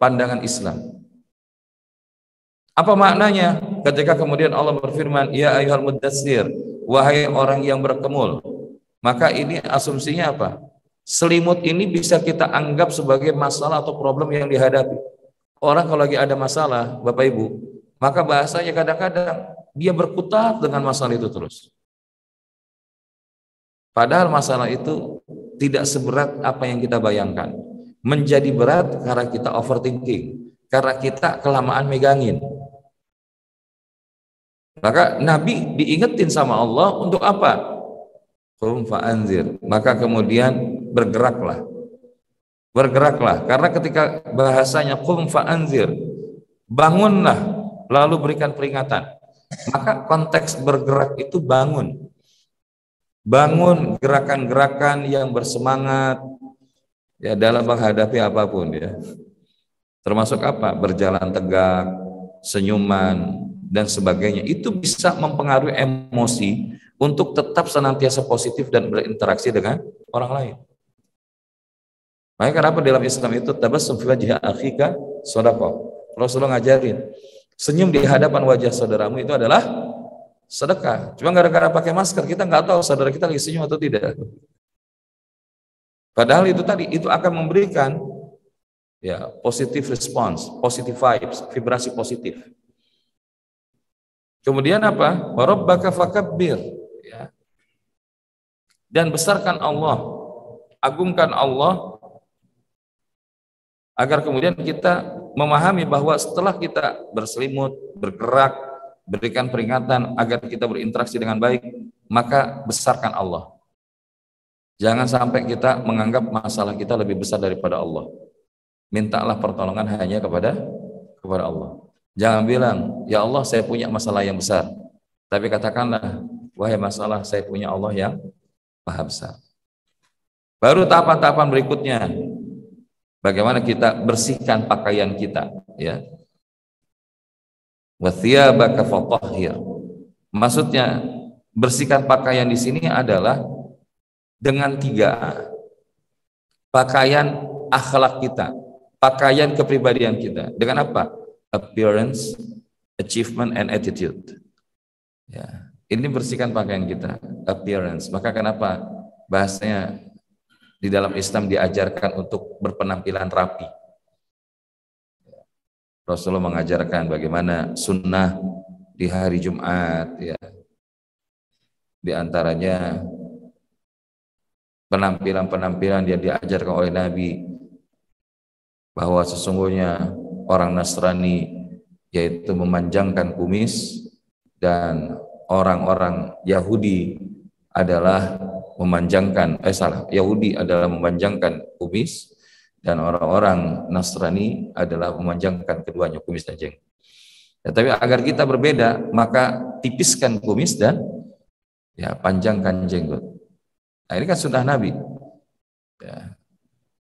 pandangan Islam. Apa maknanya ketika kemudian Allah berfirman, ya ayyuhal muddatsir, wahai orang yang berkemul? Maka ini asumsinya apa? Selimut ini bisa kita anggap sebagai masalah atau problem yang dihadapi. Orang kalau lagi ada masalah, Bapak Ibu, maka bahasanya kadang-kadang dia berkutat dengan masalah itu terus. Padahal masalah itu tidak seberat apa yang kita bayangkan. Menjadi berat karena kita overthinking, karena kita kelamaan megangin. Maka Nabi diingetin sama Allah untuk apa? Qum fa'anzir. Maka kemudian bergeraklah. Karena ketika bahasanya qum fa'anzir, bangunlah lalu berikan peringatan. Maka konteks bergerak itu bangun. Bangun gerakan-gerakan yang bersemangat ya dalam menghadapi apapun ya. Termasuk apa? Berjalan tegak, senyuman dan sebagainya. Itu bisa mempengaruhi emosi untuk tetap senantiasa positif dan berinteraksi dengan orang lain. Makanya kenapa dalam Islam itu tabassum fi wajhi akhika shadaqah. Rasulullah ngajarin senyum di hadapan wajah saudaramu itu adalah sedekah. Cuma gara-gara pakai masker kita nggak tahu saudara kita lagi senyum atau tidak. Padahal itu tadi itu akan memberikan ya positive response, positive vibes, vibrasi positif. Kemudian apa? Wa rabbaka fakabbir, ya. Dan besarkan Allah, agungkan Allah, agar kemudian kita memahami bahwa setelah kita berselimut, bergerak, berikan peringatan agar kita berinteraksi dengan baik, maka besarkan Allah. Jangan sampai kita menganggap masalah kita lebih besar daripada Allah. Mintalah pertolongan hanya kepada Allah. Jangan bilang, ya Allah saya punya masalah yang besar. Tapi katakanlah, wahai masalah saya punya Allah yang maha besar. Baru tahapan-tahapan berikutnya, bagaimana kita bersihkan pakaian kita, ya. Wa thiyabaka fatahhir. Maksudnya bersihkan pakaian di sini adalah dengan 3 pakaian akhlak kita, pakaian kepribadian kita. Dengan apa? Appearance, achievement, and attitude. Ya, ini bersihkan pakaian kita, appearance. Maka kenapa bahasanya di dalam Islam diajarkan untuk berpenampilan rapi. Rasulullah mengajarkan bagaimana sunnah di hari Jumat, ya. Di antaranya penampilan-penampilan yang diajarkan oleh Nabi, bahwa sesungguhnya orang Nasrani yaitu memanjangkan kumis dan orang-orang Yahudi adalah Yahudi adalah memanjangkan kumis, dan orang-orang Nasrani adalah memanjangkan keduanya, kumis dan jenggot. Ya, tapi agar kita berbeda, maka tipiskan kumis dan ya panjangkan jenggot. Nah, ini kan sunnah Nabi. Ya.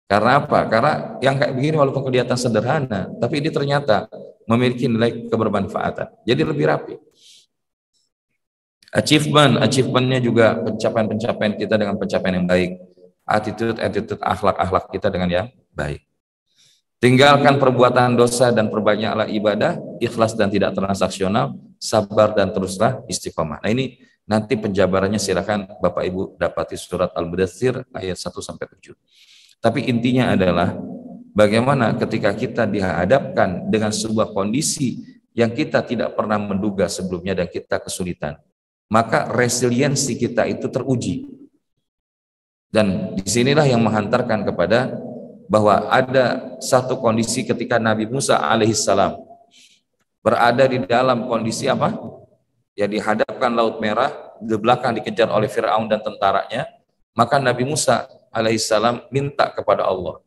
Karena apa? Karena yang kayak begini walaupun kelihatan sederhana, tapi ini ternyata memiliki nilai kebermanfaatan. Jadi lebih rapi. Achievementnya juga pencapaian kita dengan pencapaian yang baik. Attitude, akhlak kita dengan yang baik. Tinggalkan perbuatan dosa dan perbanyaklah ibadah, ikhlas dan tidak transaksional, sabar dan teruslah istiqomah. Nah, ini nanti penjabarannya silakan Bapak Ibu dapati surat Al-Mudaththir ayat 1-7. Tapi intinya adalah bagaimana ketika kita dihadapkan dengan sebuah kondisi yang kita tidak pernah menduga sebelumnya dan kita kesulitan, maka resiliensi kita itu teruji. Dan disinilah yang menghantarkan kepada bahwa ada satu kondisi ketika Nabi Musa alaihissalam berada di dalam kondisi apa? Ya, dihadapkan Laut Merah, di belakang dikejar oleh Fir'aun dan tentaranya, maka Nabi Musa alaihissalam minta kepada Allah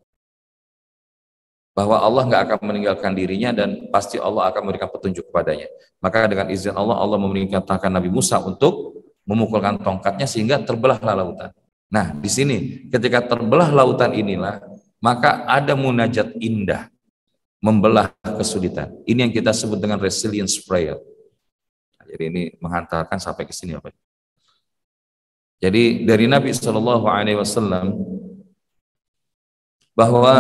bahwa Allah nggak akan meninggalkan dirinya dan pasti Allah akan memberikan petunjuk kepadanya. Maka dengan izin Allah, Allah memerintahkan Nabi Musa untuk memukulkan tongkatnya sehingga terbelahlah lautan. Nah, di sini ketika terbelah lautan inilah, maka ada munajat indah membelah kesulitan. Ini yang kita sebut dengan resilience prayer. Nah, jadi ini menghantarkan sampai ke sini, Bapak. Jadi dari Nabi SAW bahwa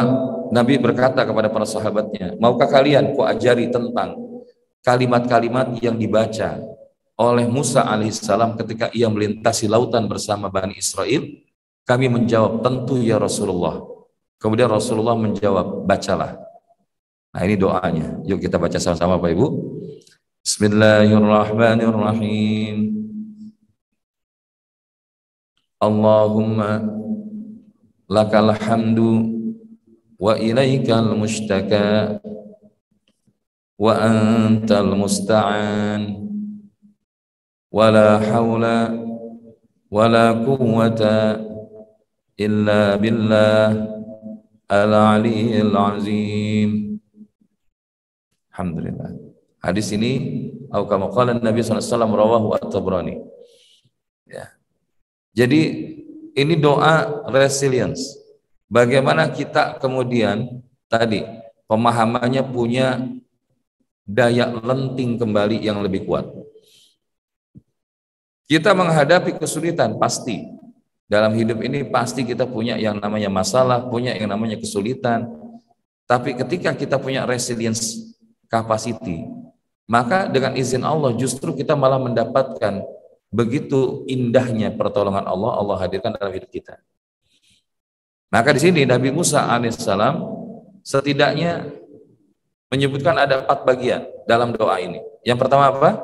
Nabi berkata kepada para sahabatnya, maukah kalian ku ajari tentang kalimat-kalimat yang dibaca oleh Musa alaihissalam ketika ia melintasi lautan bersama Bani Israel? Kami menjawab, tentu ya Rasulullah. Kemudian Rasulullah menjawab, bacalah. Nah, ini doanya. Yuk kita baca sama-sama Bapak Ibu. Bismillahirrahmanirrahim. Allahumma lakal hamdu wa ilaikal mushtaka wa antal musta'an wa la hawla wa la quwwata illa billah al-aliyyil azim. Alhamdulillah. Hadis ini atau kama qala Nabi SAW rawahu at-Tabrani. Ya. Jadi ini doa resilience. Bagaimana kita kemudian tadi pemahamannya punya daya lenting kembali yang lebih kuat. Kita menghadapi kesulitan pasti. Dalam hidup ini pasti kita punya yang namanya masalah, punya yang namanya kesulitan. Tapi ketika kita punya resilience capacity, maka dengan izin Allah justru kita malah mendapatkan begitu indahnya pertolongan Allah, Allah hadirkan dalam hidup kita. Maka di sini Nabi Musa alaihissalam setidaknya menyebutkan ada 4 bagian dalam doa ini. Yang pertama apa?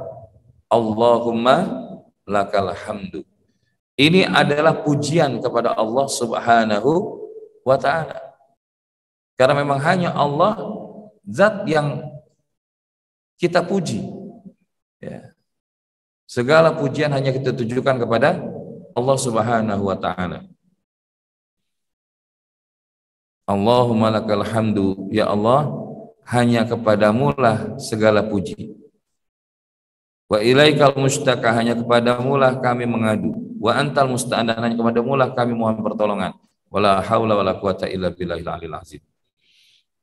Allahumma lakal hamdu. Ini adalah pujian kepada Allah Subhanahu wa ta'ala. Karena memang hanya Allah zat yang kita puji. Ya. Segala pujian hanya kita tujukan kepada Allah Subhanahu wa ta'ala. Allahumma lakal hamdu, ya Allah, hanya kepadamu lah segala puji. Wa ilaikal mustaka, hanya kepadamu lah kami mengadu. Wa antal musta'an, hanya kepadamu lah kami mohon pertolongan. Wala haula wala quwata illa billahil aliyil azim.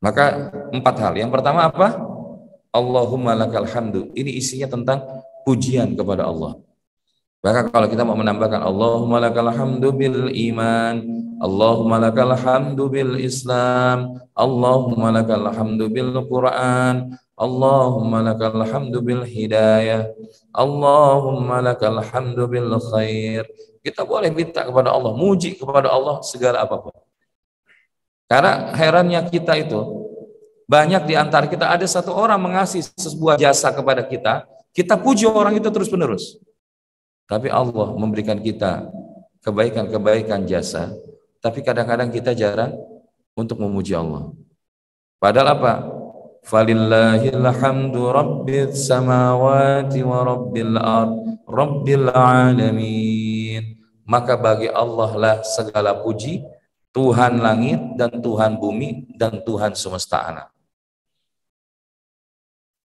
Maka 4 hal. Yang pertama apa? Allahumma lakal hamdu. Ini isinya tentang pujian kepada Allah. Maka kalau kita mau menambahkan Allahumma lakal hamdu bil iman, Allahumma lakal hamdu bil Islam, Allahumma lakal hamdu bil Quran, Allahumma lakal hamdu bil hidayah, Allahumma lakal hamdu bil khair. Kita boleh minta kepada Allah, muji kepada Allah segala apapun. Karena herannya kita itu, banyak di antara kita ada satu orang mengasih sebuah jasa kepada kita, kita puji orang itu terus menerus. Tapi Allah memberikan kita kebaikan-kebaikan jasa, tapi kadang-kadang kita jarang untuk memuji Allah. Padahal apa? Falillahil hamdu rabbis samawati wa rabbil ard rabbil alamin. maka bagi Allah lah segala puji, Tuhan langit dan Tuhan bumi dan Tuhan semesta alam.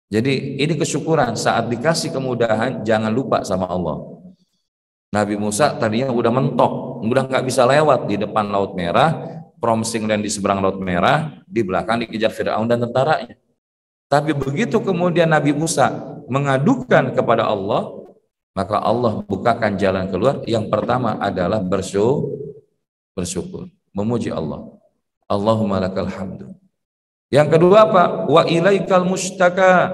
Jadi ini kesyukuran, saat dikasih kemudahan jangan lupa sama Allah. Nabi Musa tadinya udah mentok, udah nggak bisa lewat di depan Laut Merah, promising land di seberang Laut Merah, di belakang dikejar Fir'aun dan tentaranya. Tapi begitu kemudian Nabi Musa mengadukan kepada Allah, maka Allah bukakan jalan keluar. Yang pertama adalah bersyukur, memuji Allah. Allahumma lakal hamdu. Yang kedua apa? Wa ilaikal mustaka.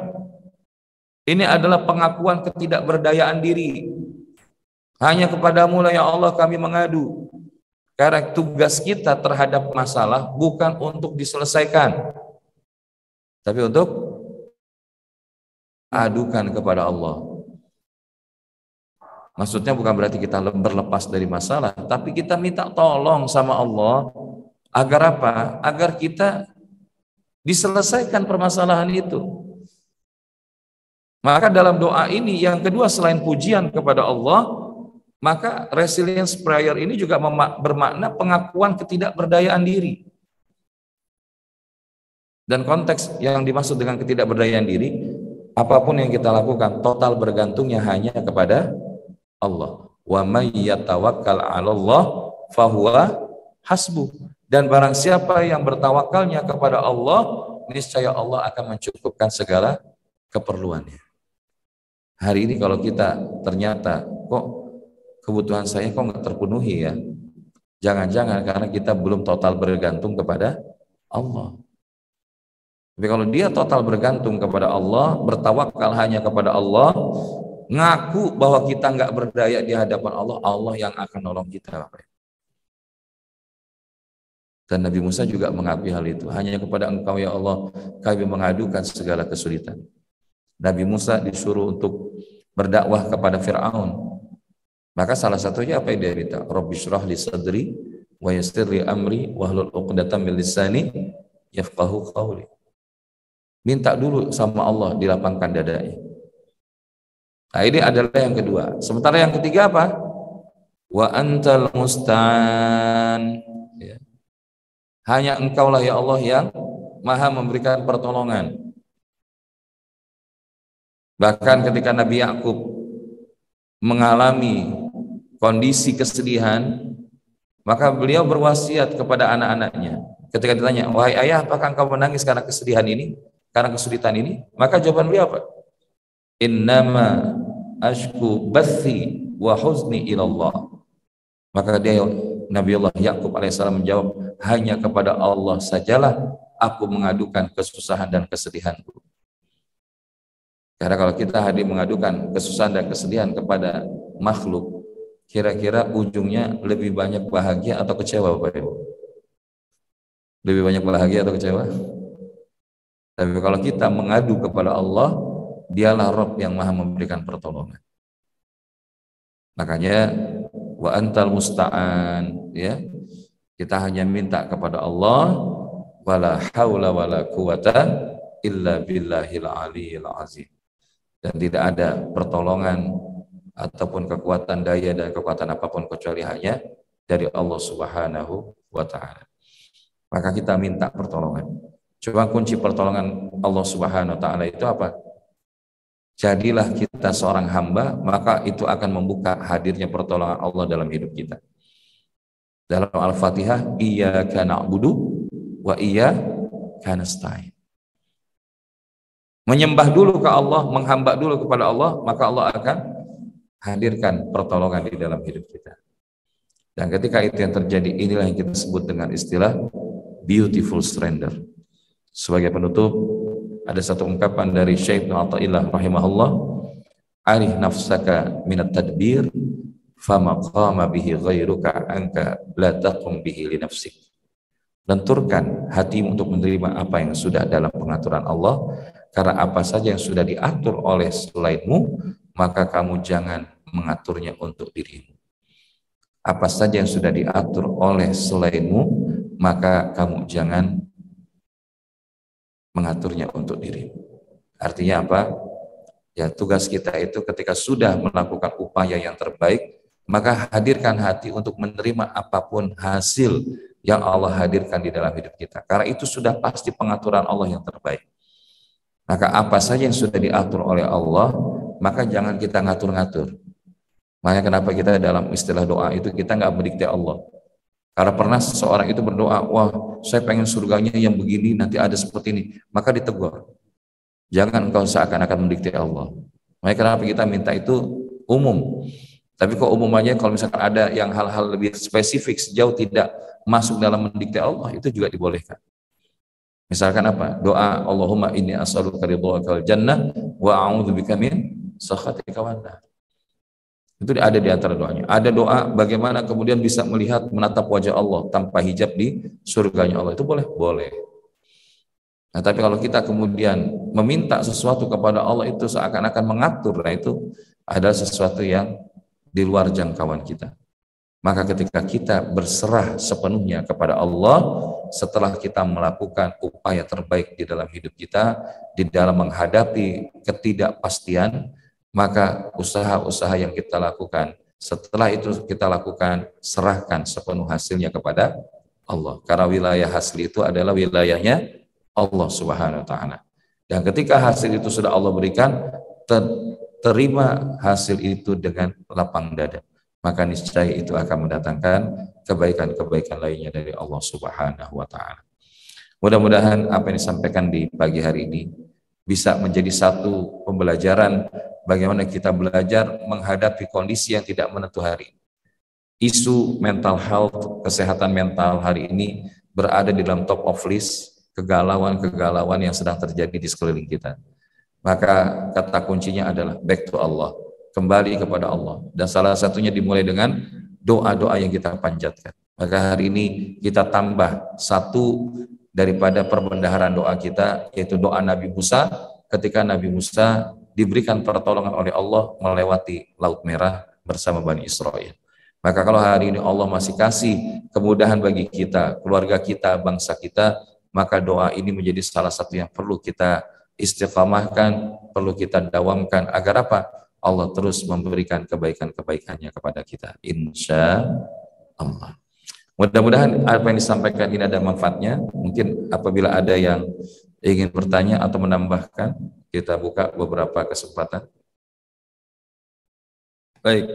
Ini adalah pengakuan ketidakberdayaan diri. Hanya kepadamu lah ya Allah kami mengadu. Karena tugas kita terhadap masalah bukan untuk diselesaikan, tapi untuk adukan kepada Allah. Maksudnya bukan berarti kita berlepas dari masalah, tapi kita minta tolong sama Allah agar apa? Agar kita diselesaikan permasalahan itu. Maka dalam doa ini yang kedua selain pujian kepada Allah, maka resilience prayer ini juga bermakna pengakuan ketidakberdayaan diri. Dan konteks yang dimaksud dengan ketidakberdayaan diri, apapun yang kita lakukan total bergantungnya hanya kepada Allah. Wa may yatawakkal 'alallah fahuwa hasbuh. Dan barang siapa yang bertawakalnya kepada Allah, niscaya Allah akan mencukupkan segala keperluannya. Hari ini kalau kita ternyata kok kebutuhan saya kok nggak terpenuhi ya, jangan-jangan karena kita belum total bergantung kepada Allah. Tapi kalau dia total bergantung kepada Allah, bertawakal hanya kepada Allah, ngaku bahwa kita nggak berdaya di hadapan Allah, Allah yang akan nolong kita. Dan Nabi Musa juga mengakui hal itu. Hanya kepada Engkau ya Allah kami mengadukan segala kesulitan. Nabi Musa disuruh untuk berdakwah kepada Fir'aun. Maka salah satunya apa yang dia minta? Rabbi shrah li sadri wa yassir li amri wahlul 'uqdatam min lisani yafqahu qawli. Minta dulu sama Allah dilapangkan dadanya. Nah, ini adalah yang kedua. Sementara yang ketiga apa? Wa antal musta'an. Ya. Hanya Engkaulah ya Allah yang maha memberikan pertolongan. Bahkan ketika Nabi Yakub mengalami kondisi kesedihan, maka beliau berwasiat kepada anak-anaknya. Ketika ditanya, wahai ayah, apakah engkau menangis karena kesedihan ini, karena kesulitan ini? Maka jawaban beliau apa? Innama ashku bathi wa huzni ilallah. Maka dia Nabiullah Yakub alaihissalam menjawab, hanya kepada Allah sajalah aku mengadukan kesusahan dan kesedihanku. Karena kalau kita hadir mengadukan kesusahan dan kesedihan kepada makhluk, kira-kira ujungnya lebih banyak bahagia atau kecewa Bapak Ibu? Lebih banyak bahagia atau kecewa? Tapi kalau kita mengadu kepada Allah, dialah Rabb yang maha memberikan pertolongan. Makanya wa antal musta'an, ya. Kita hanya minta kepada Allah, wala haula wala quwata illa billahil aliyil azim. Dan tidak ada pertolongan ataupun kekuatan daya dan kekuatan apapun kecuali hanya dari Allah Subhanahu wa ta'ala. Maka kita minta pertolongan. Coba kunci pertolongan Allah Subhanahu wa ta'ala itu apa? Jadilah kita seorang hamba, maka itu akan membuka hadirnya pertolongan Allah dalam hidup kita. Dalam Al-Fatihah, iyyaka na'budu wa iyyaka nasta'in. Menyembah dulu ke Allah, menghamba dulu kepada Allah, maka Allah akan hadirkan pertolongan di dalam hidup kita. Dan ketika itu yang terjadi, inilah yang kita sebut dengan istilah beautiful surrender. Sebagai penutup, ada satu ungkapan dari Syekh Ibnu Athaillah rahimahullah, arih nafsaka minat tadbir fama qama bihi ghairuka anka la taqum bihi li nafsik. Lenturkan hatimu untuk menerima apa yang sudah dalam pengaturan Allah, karena apa saja yang sudah diatur oleh selainmu, maka kamu jangan mengaturnya untuk dirimu. Apa saja yang sudah diatur oleh selainmu, maka kamu jangan mengaturnya untuk dirimu. Artinya apa? Ya, tugas kita itu ketika sudah melakukan upaya yang terbaik, Maka hadirkan hati untuk menerima apapun hasil yang Allah hadirkan di dalam hidup kita. Karena itu sudah pasti pengaturan Allah yang terbaik. Maka apa saja yang sudah diatur oleh Allah, maka jangan kita ngatur-ngatur. Makanya kenapa kita dalam istilah doa itu kita nggak mendikte Allah. Karena pernah seseorang itu berdoa, wah saya pengen surganya yang begini, nanti ada seperti ini. Maka ditegur. Jangan engkau seakan-akan mendikte Allah. Makanya kenapa kita minta itu umum. Tapi kok umumnya kalau misalkan ada yang hal-hal lebih spesifik sejauh tidak masuk dalam mendikte Allah, itu juga dibolehkan. Misalkan apa? Doa Allahumma inni as'aluka ridhakal jannah wa a'udzubika min sakhatika wan nar. Itu ada di antara doanya. Ada doa bagaimana kemudian bisa melihat menatap wajah Allah tanpa hijab di surganya Allah. Itu boleh? Boleh. Nah, tapi kalau kita kemudian meminta sesuatu kepada Allah itu seakan-akan mengatur, nah itu adalah sesuatu yang di luar jangkauan kita. Maka ketika kita berserah sepenuhnya kepada Allah, setelah kita melakukan upaya terbaik di dalam hidup kita, di dalam menghadapi ketidakpastian, maka usaha-usaha yang kita lakukan, setelah itu kita lakukan, serahkan sepenuh hasilnya kepada Allah. Karena wilayah hasil itu adalah wilayahnya Allah Subhanahu wa Ta'ala. Dan ketika hasil itu sudah Allah berikan, terima hasil itu dengan lapang dada, maka niscaya itu akan mendatangkan kebaikan-kebaikan lainnya dari Allah Subhanahu wa Ta'ala. Mudah-mudahan apa yang disampaikan di pagi hari ini bisa menjadi satu pembelajaran bagaimana kita belajar menghadapi kondisi yang tidak menentu hari. Isu mental health, kesehatan mental hari ini berada di dalam top of list kegalauan-kegalauan yang sedang terjadi di sekeliling kita. Maka kata kuncinya adalah back to Allah, kembali kepada Allah. Dan salah satunya dimulai dengan doa-doa yang kita panjatkan. Maka hari ini kita tambah satu daripada perbendaharaan doa kita, yaitu doa Nabi Musa ketika Nabi Musa diberikan pertolongan oleh Allah melewati Laut Merah bersama Bani Israel. Maka kalau hari ini Allah masih kasih kemudahan bagi kita, keluarga kita, bangsa kita, maka doa ini menjadi salah satu yang perlu kita istiqamahkan, perlu kita dawamkan agar apa? Allah terus memberikan kebaikan-kebaikannya kepada kita, insya Allah. Mudah-mudahan apa yang disampaikan ini ada manfaatnya. Mungkin apabila ada yang ingin bertanya atau menambahkan, kita buka beberapa kesempatan. Baik,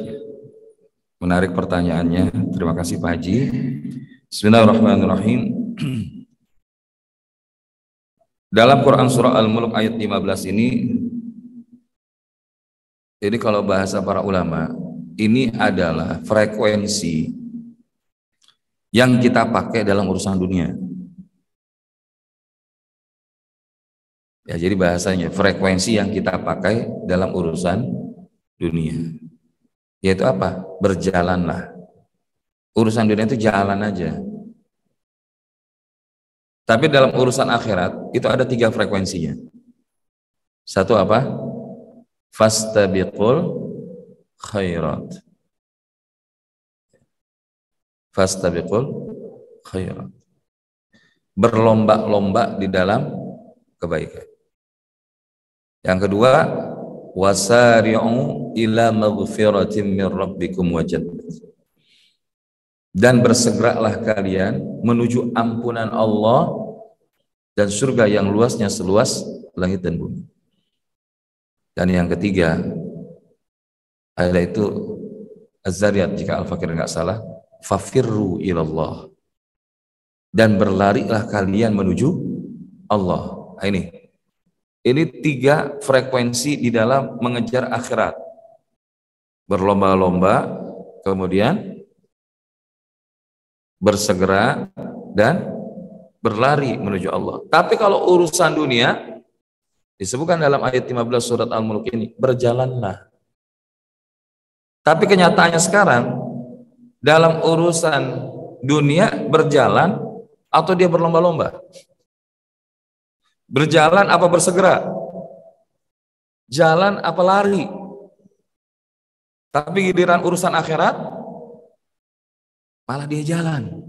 menarik pertanyaannya. Terima kasih Pak Haji. Bismillahirrahmanirrahim. Dalam Quran surah Al-Mulk ayat 15 ini, jadi kalau bahasa para ulama, ini adalah frekuensi yang kita pakai dalam urusan dunia. Ya, jadi bahasanya frekuensi yang kita pakai dalam urusan dunia. Yaitu apa? Berjalanlah. Urusan dunia itu jalan aja. Tapi dalam urusan akhirat itu ada 3 frekuensinya. Satu apa? Fastabiqul khairat. Fastabiqul khairat. Berlomba-lomba di dalam kebaikan. Yang kedua, wasari'u ila maghfiratin min rabbikum wa jannah. Dan bersegeralah kalian menuju ampunan Allah dan surga yang luasnya seluas langit dan bumi. Dan yang ketiga adalah itu Az-Zariyat, jika Al-Fakir enggak salah, fafirru ilallah, dan berlarilah kalian menuju Allah. Nah, ini 3 frekuensi di dalam mengejar akhirat. Berlomba-lomba, kemudian bersegera, dan berlari menuju Allah. Tapi kalau urusan dunia disebutkan dalam ayat 15 surat Al-Mulk ini, berjalanlah. Tapi kenyataannya sekarang dalam urusan dunia berjalan atau dia berlomba-lomba? Berjalan apa bersegera? Jalan apa lari? Tapi giliran urusan akhirat malah dia jalan.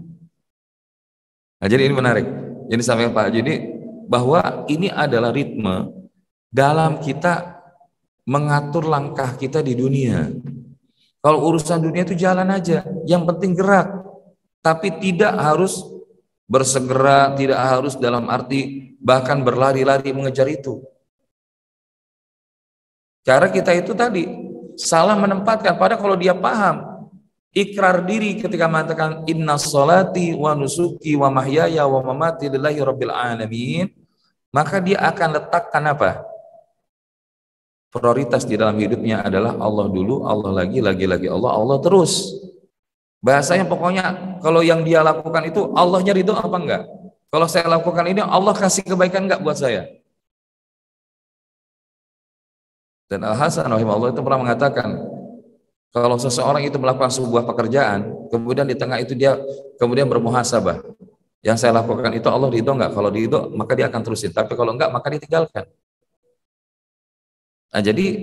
Nah, jadi ini menarik. Jadi sampai Pak Haji, bahwa ini adalah ritme dalam kita mengatur langkah kita di dunia. Kalau urusan dunia itu jalan aja, yang penting gerak. Tapi tidak harus bersegera, tidak harus dalam arti bahkan berlari-lari mengejar itu. Cara kita itu tadi salah menempatkan. Padahal kalau dia paham, ikrar diri ketika mengatakan inna sholati wa nusuki wa mahyaya wa mamati lillahi rabbil alamin, maka dia akan letakkan apa? Prioritas di dalam hidupnya adalah Allah dulu, Allah lagi Allah, Allah terus. Bahasanya pokoknya kalau yang dia lakukan itu Allahnya ridho apa enggak? Kalau saya lakukan ini Allah kasih kebaikan enggak buat saya? Dan Al-Hasan rahimahullah itu pernah mengatakan, kalau seseorang itu melakukan sebuah pekerjaan, kemudian di tengah itu dia kemudian bermuhasabah, yang saya lakukan itu Allah ridho enggak? Kalau ridho maka dia akan terusin, tapi kalau enggak maka ditinggalkan. Nah, jadi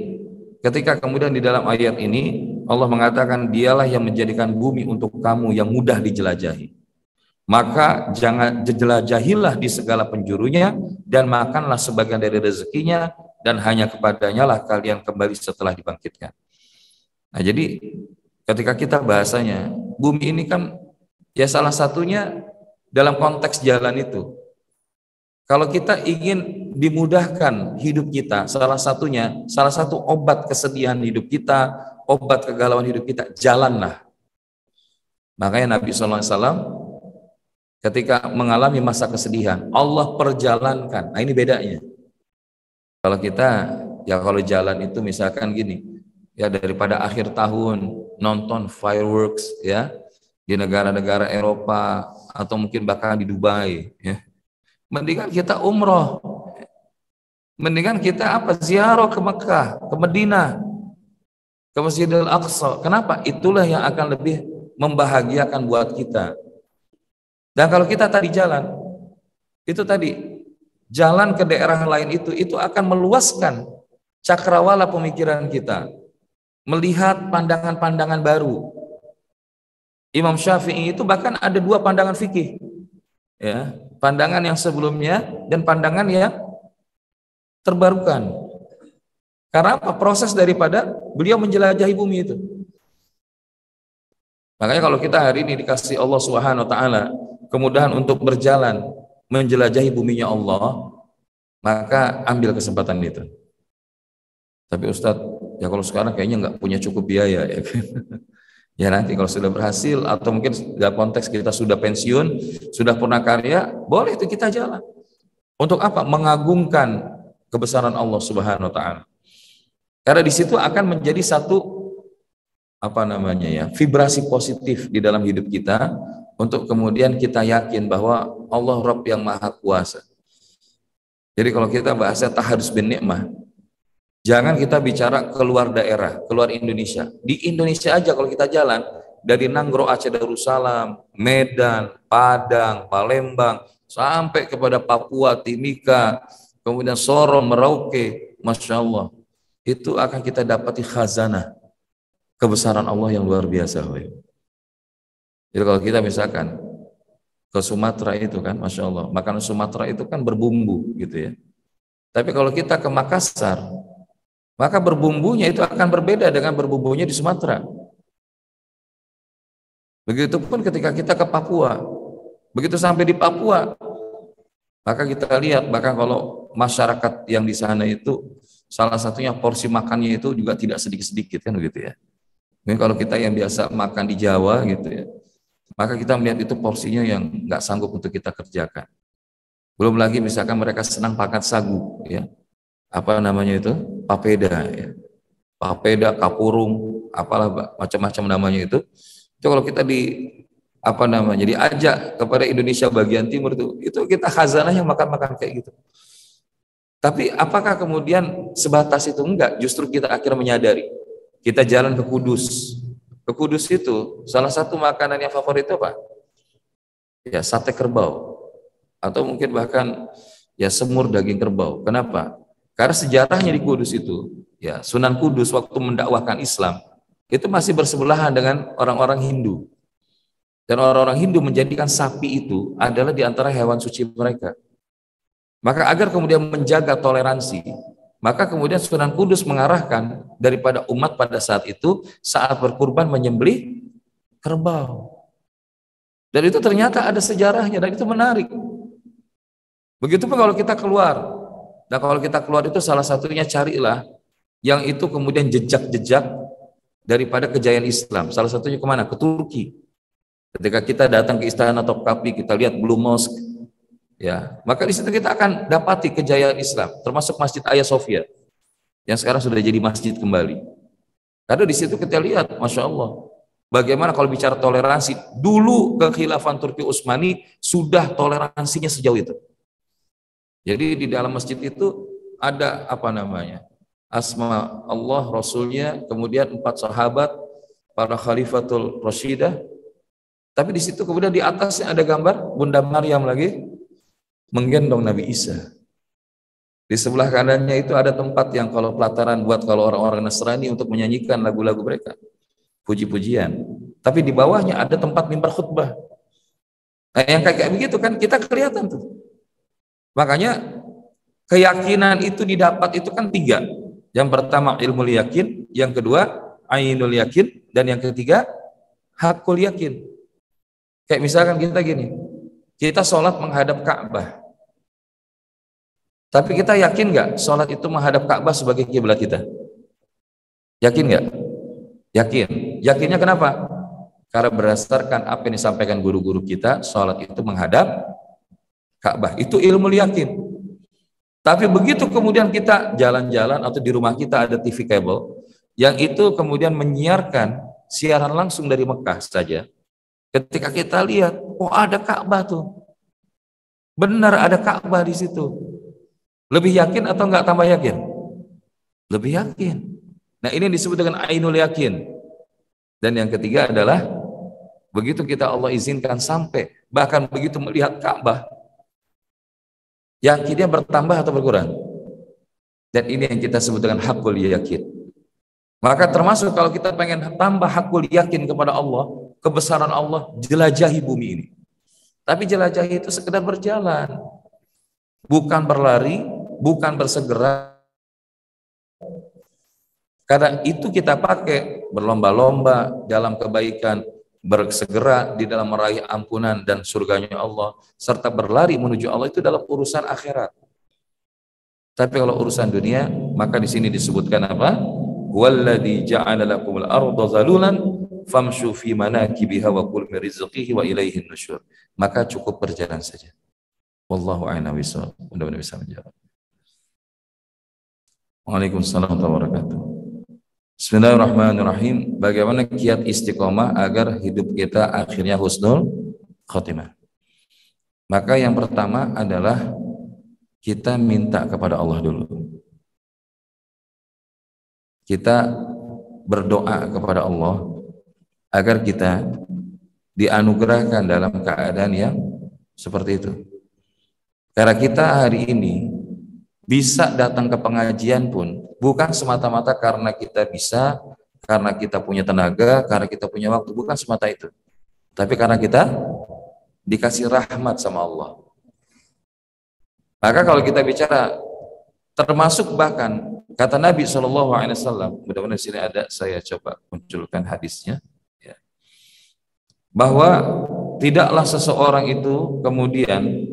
ketika kemudian di dalam ayat ini Allah mengatakan dialah yang menjadikan bumi untuk kamu yang mudah dijelajahi. Maka jangan jelajahilah di segala penjurunya dan makanlah sebagian dari rezekinya dan hanya kepadanya lah kalian kembali setelah dibangkitkan. Nah, jadi ketika kita bahasanya bumi ini kan ya salah satunya dalam konteks jalan itu. Kalau kita ingin dimudahkan hidup kita, salah satu obat kesedihan hidup kita, obat kegalauan hidup kita, jalanlah. Makanya Nabi SAW ketika mengalami masa kesedihan, Allah perjalankan. Nah, ini bedanya. Kalau kita, ya kalau jalan itu misalkan gini, ya daripada akhir tahun nonton fireworks ya di negara-negara Eropa atau mungkin bahkan di Dubai, ya. Mendingan kita umroh, mendingan kita apa ziarah ke Mekah, ke Madinah, ke Masjidil Aqsa. Kenapa? Itulah yang akan lebih membahagiakan buat kita. Dan kalau kita tadi jalan, itu tadi jalan ke daerah lain itu akan meluaskan cakrawala pemikiran kita, melihat pandangan-pandangan baru. Imam Syafi'i itu bahkan ada dua pandangan fikih, ya, pandangan yang sebelumnya dan pandangan yang terbarukan. Karena apa? Proses daripada beliau menjelajahi bumi itu. Makanya kalau kita hari ini dikasih Allah Subhanahu wa taala kemudahan untuk berjalan menjelajahi buminya Allah, maka ambil kesempatan itu. Tapi Ustadz, ya kalau sekarang kayaknya nggak punya cukup biaya ya. Ya nanti kalau sudah berhasil atau mungkin dalam konteks kita sudah pensiun, sudah purna karya, boleh itu kita jalan. Untuk apa? Mengagungkan kebesaran Allah Subhanahu wa taala. Karena di situ akan menjadi satu vibrasi positif di dalam hidup kita untuk kemudian kita yakin bahwa Allah Rabb yang Maha Kuasa. Jadi kalau kita bahasa taharus bin nikmah, jangan kita bicara keluar daerah, keluar Indonesia. Di Indonesia aja kalau kita jalan dari Nanggro, Aceh Darussalam, Medan, Padang, Palembang, sampai kepada Papua, Timika, kemudian Sorong, Merauke, Masya Allah, itu akan kita dapati khazanah kebesaran Allah yang luar biasa. Jadi kalau kita misalkan ke Sumatera itu kan, Masya Allah, makanan Sumatera itu kan berbumbu gitu ya. Tapi kalau kita ke Makassar, maka berbumbunya itu akan berbeda dengan berbumbunya di Sumatera. Begitupun ketika kita ke Papua, begitu sampai di Papua, maka kita lihat bahkan kalau masyarakat yang di sana itu salah satunya porsi makannya itu juga tidak sedikit-sedikit kan begitu ya. Mungkin kalau kita yang biasa makan di Jawa gitu ya, maka kita melihat itu porsinya yang nggak sanggup untuk kita kerjakan. Belum lagi misalkan mereka senang makan sagu ya. Apa namanya itu? Papeda ya. Papeda, kapurung, apalah macam-macam namanya itu. Itu kalau kita diajak kepada Indonesia bagian timur itu kita khazanahnya makan-makan kayak gitu. Tapi apakah kemudian sebatas itu? Enggak, justru kita akhirnya menyadari. Kita jalan ke Kudus. Ke Kudus itu salah satu makanan yang favorit itu apa? Ya sate kerbau. Atau mungkin bahkan ya semur daging kerbau. Kenapa? Karena sejarahnya di Kudus itu, ya Sunan Kudus waktu mendakwahkan Islam itu masih bersebelahan dengan orang-orang Hindu. Dan orang-orang Hindu menjadikan sapi itu adalah di antara hewan suci mereka. Maka agar kemudian menjaga toleransi, Maka kemudian Sunan Kudus mengarahkan daripada umat pada saat itu saat berkurban menyembelih kerbau. Dan itu ternyata ada sejarahnya dan itu menarik. Begitupun kalau kita keluar. Dan kalau kita keluar itu salah satunya carilah yang itu kemudian jejak-jejak daripada kejayaan Islam. Salah satunya kemana? Ke Turki. Ketika kita datang ke Istana Topkapi, kita lihat Blue Mosque, ya, maka di situ kita akan dapati kejayaan Islam, termasuk Masjid Hagia Sophia yang sekarang sudah jadi masjid kembali. Karena di situ kita lihat, masya Allah, bagaimana kalau bicara toleransi, dulu kekhilafan Turki Utsmani sudah toleransinya sejauh itu. Jadi di dalam masjid itu ada apa namanya? Asma Allah, Rasulnya, kemudian 4 sahabat, para khalifatul Rasyidah. Tapi di situ kemudian di atasnya ada gambar Bunda Maryam lagi menggendong Nabi Isa. Di sebelah kanannya itu ada tempat yang kalau pelataran buat kalau orang-orang Nasrani untuk menyanyikan lagu-lagu mereka, puji-pujian. Tapi di bawahnya ada tempat mimbar khutbah. Nah, yang kayak begitu kan kita kelihatan tuh. Makanya keyakinan itu didapat itu kan 3. Yang pertama ilmu yakin, yang kedua ainul yakin, dan yang ketiga hakul yakin. Kayak misalkan kita gini, kita sholat menghadap Ka'bah. Tapi kita yakin nggak sholat itu menghadap Ka'bah sebagai kiblat kita? Yakin nggak? Yakin. Yakinnya kenapa? Karena berdasarkan apa yang disampaikan guru-guru kita, sholat itu menghadap Ka'bah. Itu ilmu yakin. Tapi begitu kemudian kita jalan-jalan atau di rumah kita ada TV kabel yang itu kemudian menyiarkan siaran langsung dari Mekah saja. Ketika kita lihat, oh ada Ka'bah tuh. Benar ada Ka'bah di situ. Lebih yakin atau enggak tambah yakin? Lebih yakin. Nah, ini disebut dengan ainul yakin. Dan yang ketiga adalah begitu kita Allah izinkan sampai, bahkan begitu melihat Ka'bah, yakinnya bertambah atau berkurang? Dan ini yang kita sebut dengan hakul yakin. Maka termasuk kalau kita pengen tambah hakul yakin kepada Allah, kebesaran Allah, jelajahi bumi ini. Tapi jelajahi itu sekedar berjalan, bukan berlari, bukan bersegera. Karena itu kita pakai berlomba-lomba dalam kebaikan, bersegera di dalam meraih ampunan dan surganya Allah, serta berlari menuju Allah itu dalam urusan akhirat. Tapi kalau urusan dunia, maka di sini disebutkan apa? Walladzi ja'ala lakumul arda zalulan famshu fi manakibiha wa kul min rizqihi wa ilaihin nusyur. Maka cukup berjalan saja. Wallahu a'lam bishawab. Mudah-mudahan bisa menjawab. Waalaikumsalam warahmatullahi wabarakatuh. Bismillahirrahmanirrahim. Bagaimana kiat istiqomah agar hidup kita akhirnya husnul khotimah? Maka yang pertama adalah kita minta kepada Allah dulu. Kita berdoa kepada Allah agar kita dianugerahkan dalam keadaan yang seperti itu. Karena kita hari ini bisa datang ke pengajian pun bukan semata-mata karena kita bisa, karena kita punya tenaga, karena kita punya waktu, bukan semata itu. Tapi karena kita dikasih rahmat sama Allah. Maka kalau kita bicara termasuk bahkan kata Nabi SAW, mudah-mudahan di sini ada, saya coba munculkan hadisnya, ya, bahwa tidaklah seseorang itu kemudian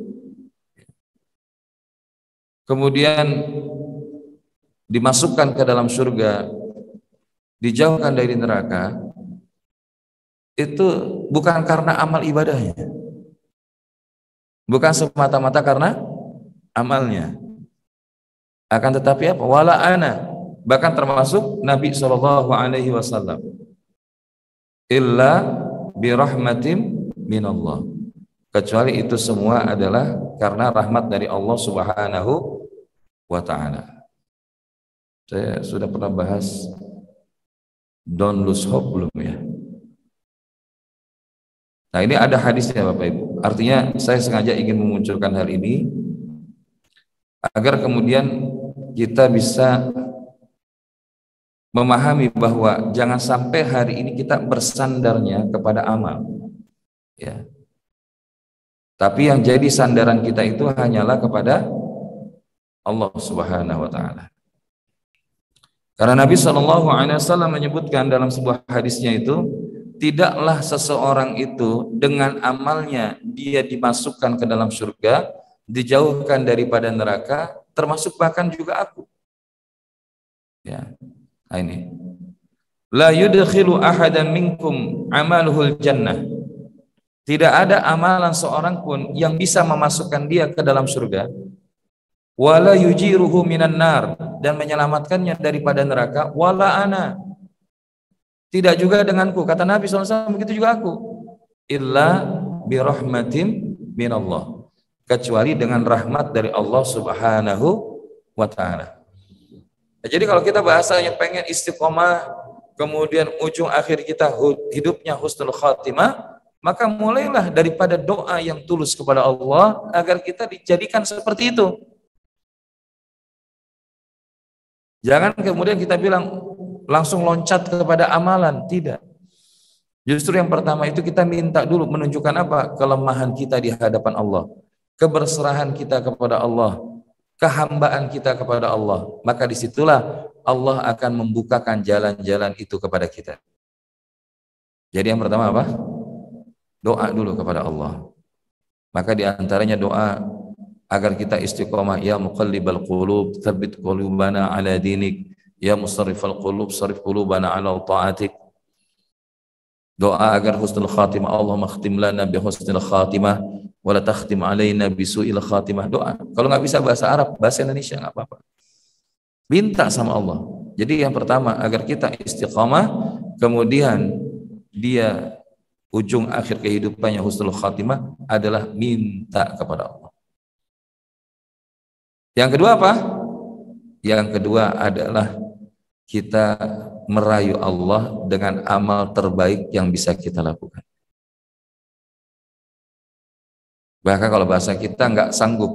dimasukkan ke dalam surga, dijauhkan dari neraka, itu bukan karena amal ibadahnya, bukan semata-mata karena amalnya, akan tetapi apa? Wala ana, bahkan termasuk Nabi SAW, illa birahmatin minallah, kecuali itu semua adalah karena rahmat dari Allah Subhanahu wa ta'ala. Saya sudah pernah bahas don't lose hope belum ya? Nah, ini ada hadisnya Bapak Ibu. Artinya saya sengaja ingin memunculkan hal ini agar kemudian kita bisa memahami bahwa jangan sampai hari ini kita bersandarnya kepada amal, ya. Tapi yang jadi sandaran kita itu hanyalah kepada Allah Subhanahu wa ta'ala. Karena Nabi SAW menyebutkan dalam sebuah hadisnya itu, tidaklah seseorang itu dengan amalnya dia dimasukkan ke dalam surga, dijauhkan daripada neraka, termasuk bahkan juga aku. Ya, nah ini. La yudkhilu ahadan minkum amaluhul jannah. Tidak ada amalan seorang pun yang bisa memasukkan dia ke dalam surga. Wala yujiruhu minan nar, dan menyelamatkannya daripada neraka. Wala ana, tidak juga denganku, kata Nabi SAW, begitu juga aku. Illa birahmatin minallah, kecuali dengan rahmat dari Allah Subhanahu wa ta'ala. Jadi kalau kita bahasanya pengen istiqomah, kemudian ujung akhir kita hidupnya husnul khatimah, maka mulailah daripada doa yang tulus kepada Allah agar kita dijadikan seperti itu. Jangan kemudian kita bilang langsung loncat kepada amalan, tidak. Justru yang pertama itu kita minta dulu menunjukkan apa? Kelemahan kita di hadapan Allah, keberserahan kita kepada Allah, kehambaan kita kepada Allah. Maka disitulah Allah akan membukakan jalan-jalan itu kepada kita. Jadi yang pertama apa? Doa dulu kepada Allah. Maka diantaranya doa agar kita istiqomah. Ya muqallibal qulub, tsabbit qulubana ala dinik. Ya musarrifal qulub, sarif qulubana ala ta'atik. Doa agar husnul khatimah. Allahumma khtim lana bi husnul khatimah wa la takhtim alaina bi su'il khatimah. Doa. Kalau nggak bisa bahasa Arab, bahasa Indonesia nggak apa-apa. Minta sama Allah. Jadi yang pertama agar kita istiqamah, kemudian dia ujung akhir kehidupannya husnul khatimah adalah minta kepada Allah. Yang kedua apa? Yang kedua adalah kita merayu Allah dengan amal terbaik yang bisa kita lakukan. Bahkan kalau bahasa kita nggak sanggup,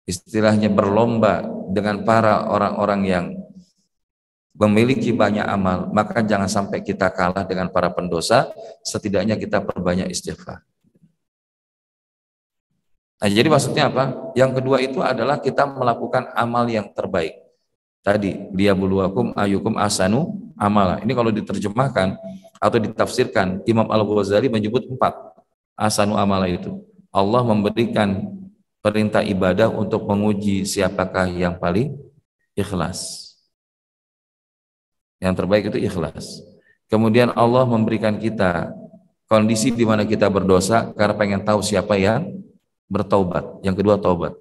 istilahnya berlomba dengan para orang-orang yang memiliki banyak amal, maka jangan sampai kita kalah dengan para pendosa, setidaknya kita perbanyak istighfar. Nah, jadi maksudnya apa? Yang kedua itu adalah kita melakukan amal yang terbaik. Tadi, liyabluwakum ayyukum ahsanu amala. Ini kalau diterjemahkan atau ditafsirkan, Imam Al-Ghazali menyebut 4 ahsanu amala itu. Allah memberikan perintah ibadah untuk menguji siapakah yang paling ikhlas. Yang terbaik itu ikhlas. Kemudian Allah memberikan kita kondisi di mana kita berdosa karena pengen tahu siapa yang bertaubat. Yang kedua taubat.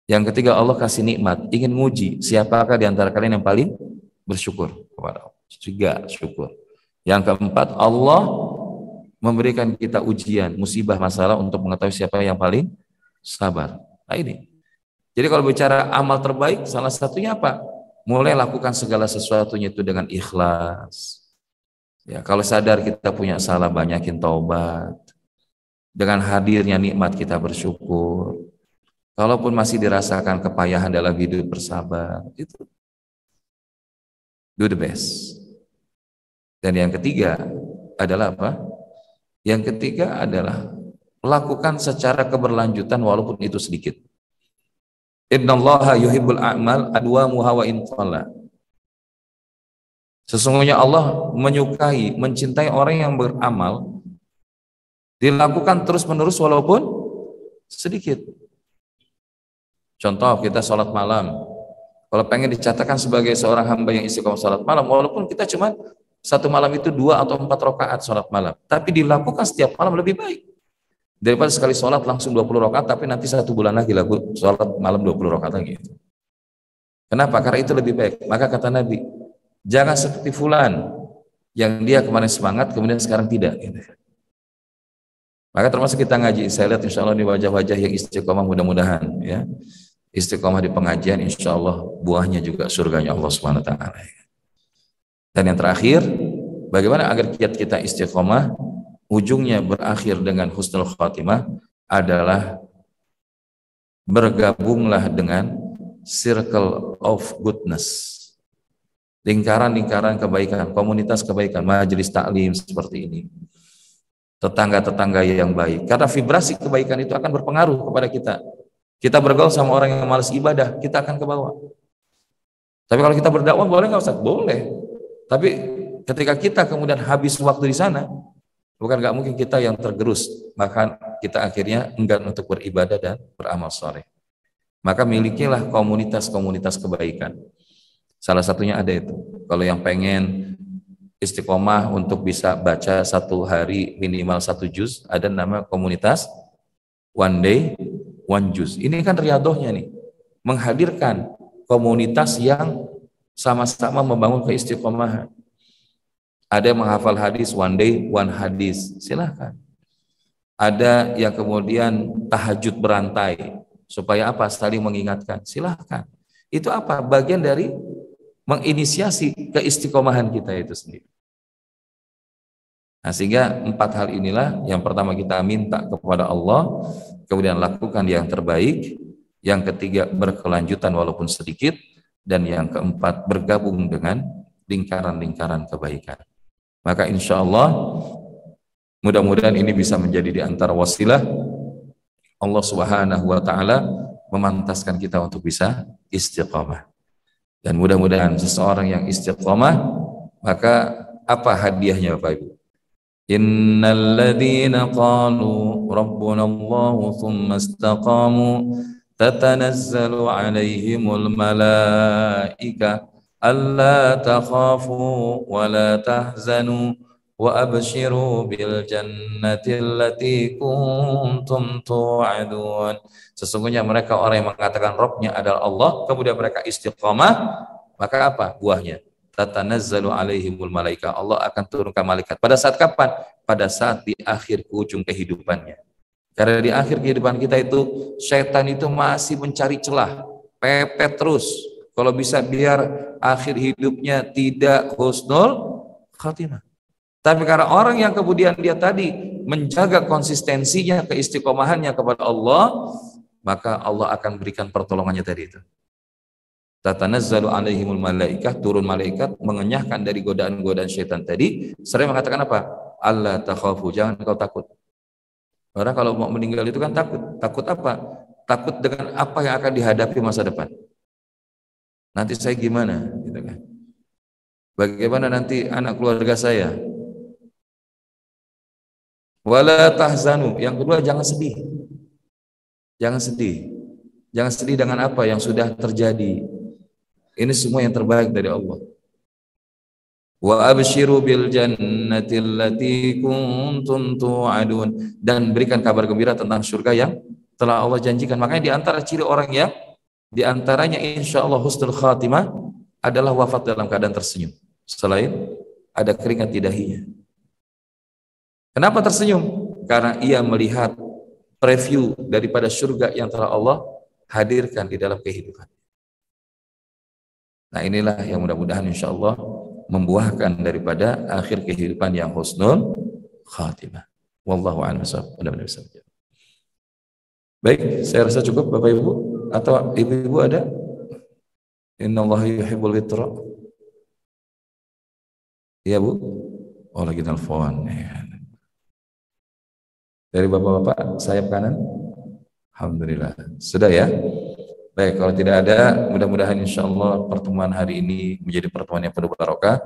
Yang ketiga Allah kasih nikmat, ingin nguji siapakah di antara kalian yang paling bersyukur kepada Allah. Tiga, syukur. Yang keempat Allah memberikan kita ujian, musibah, masalah untuk mengetahui siapa yang paling sabar. Nah ini. Jadi kalau bicara amal terbaik, salah satunya apa? Mulai lakukan segala sesuatunya itu dengan ikhlas. Ya, kalau sadar kita punya salah, banyakin taubat. Dengan hadirnya nikmat kita bersyukur. Kalaupun masih dirasakan kepayahan dalam hidup, bersabar. Itu do the best. Dan yang ketiga adalah apa? Yang ketiga adalah lakukan secara keberlanjutan walaupun itu sedikit. Innallaha yuhibbul a'mal adwamuha wa in qalla. Sesungguhnya Allah menyukai, mencintai orang yang beramal dilakukan terus-menerus walaupun sedikit. Contoh kita sholat malam. Kalau pengen dicatatkan sebagai seorang hamba yang istiqomah sholat malam, walaupun kita cuma satu malam itu 2 atau 4 rakaat sholat malam, tapi dilakukan setiap malam lebih baik daripada sekali sholat langsung 20 rakaat, tapi nanti 1 bulan lagi lagu sholat malam 20 rakaat lagi. Kenapa? Karena itu lebih baik. Maka kata Nabi, jangan seperti fulan yang dia kemarin semangat kemudian sekarang tidak. Maka termasuk kita ngaji, saya lihat insya Allah di wajah-wajah yang istiqomah, mudah-mudahan ya istiqomah di pengajian, insya Allah buahnya juga surganya Allah Subhanahu wa ta'ala. Dan yang terakhir, bagaimana agar kiat kita istiqomah ujungnya berakhir dengan husnul khatimah adalah bergabunglah dengan circle of goodness, lingkaran-lingkaran kebaikan, komunitas kebaikan, majelis taklim seperti ini, tetangga-tetangga yang baik, karena vibrasi kebaikan itu akan berpengaruh kepada kita. Kita bergaul sama orang yang malas ibadah, kita akan ke bawah. Tapi kalau kita berdakwah boleh nggak Ustaz? Boleh. Tapi ketika kita kemudian habis waktu di sana, bukan nggak mungkin kita yang tergerus, maka kita akhirnya enggan untuk beribadah dan beramal soleh. Maka milikilah komunitas-komunitas kebaikan. Salah satunya ada itu. Kalau yang pengen istiqomah untuk bisa baca satu hari minimal 1 juz, ada nama komunitas One Day One Juz. Ini kan riadohnya nih, menghadirkan komunitas yang sama-sama membangun keistiqomahan. Ada yang menghafal hadis one day one hadis, silahkan. Ada yang kemudian tahajud berantai, supaya apa? Saling mengingatkan, silahkan. Itu apa? Bagian dari menginisiasi keistiqomahan kita itu sendiri. Nah, sehingga 4 hal inilah yang pertama kita minta kepada Allah, kemudian lakukan yang terbaik, yang ketiga berkelanjutan walaupun sedikit, dan yang keempat bergabung dengan lingkaran-lingkaran kebaikan. Maka insya Allah mudah-mudahan ini bisa menjadi di antara wasilah Allah Subhanahu wa Ta'ala memantaskan kita untuk bisa istiqamah. Dan mudah-mudahan seseorang yang istiqamah, maka apa hadiahnya Bapak Ibu? Innal ladzina qalu rabbuna Allahu tsumma istaqamu tatanazzalu 'alaihimul malaika alla takhafu wa la tahzanu wa abshiru bil jannati allati kuntum tu'adun. Sesungguhnya mereka orang yang mengatakan Rabbnya adalah Allah, kemudian mereka istiqamah, maka apa buahnya? Tatanazzalu alaihimul malaika. Allah akan turunkan malaikat. Pada saat kapan? Pada saat di akhir ujung kehidupannya. Karena di akhir kehidupan kita itu setan itu masih mencari celah, pepet terus. Kalau bisa biar akhir hidupnya tidak husnul khatimah. Tapi karena orang yang kemudian dia tadi menjaga konsistensinya, keistiqomahannya kepada Allah, maka Allah akan berikan pertolongannya tadi itu. Tatanazzalu alaihimul malaikah, turun malaikat mengenyahkan dari godaan-godaan syaitan tadi. Sering mengatakan apa? Allah takhafu, jangan kau takut. Orang kalau mau meninggal itu kan takut. Takut apa? Takut dengan apa yang akan dihadapi masa depan. Nanti saya gimana? Gitu kan. Bagaimana nanti anak keluarga saya? Wala tahzanu. Yang kedua, jangan sedih. Jangan sedih. Jangan sedih dengan apa yang sudah terjadi. Ini semua yang terbaik dari Allah. Wa abshiru bil jannati allati kuntum tu'adun, dan berikan kabar gembira tentang surga yang telah Allah janjikan. Makanya di antara ciri orang yang di antaranya insyaallah husnul khatimah adalah wafat dalam keadaan tersenyum. Selain ada keringat di dahinya. Kenapa tersenyum? Karena ia melihat preview daripada surga yang telah Allah hadirkan di dalam kehidupan. Nah, inilah yang mudah-mudahan insya Allah membuahkan daripada akhir kehidupan yang husnul khatimah. Wallahu a'lam bishawab. Baik, saya rasa cukup Bapak Ibu, atau Ibu-ibu ada? Innallaha yuhibbul witra. Iya Bu? Oh lagi telepon. Dari Bapak-bapak sayap kanan? Alhamdulillah. Sudah ya? Baik, kalau tidak ada, mudah-mudahan insya Allah pertemuan hari ini menjadi pertemuan yang penuh barokah,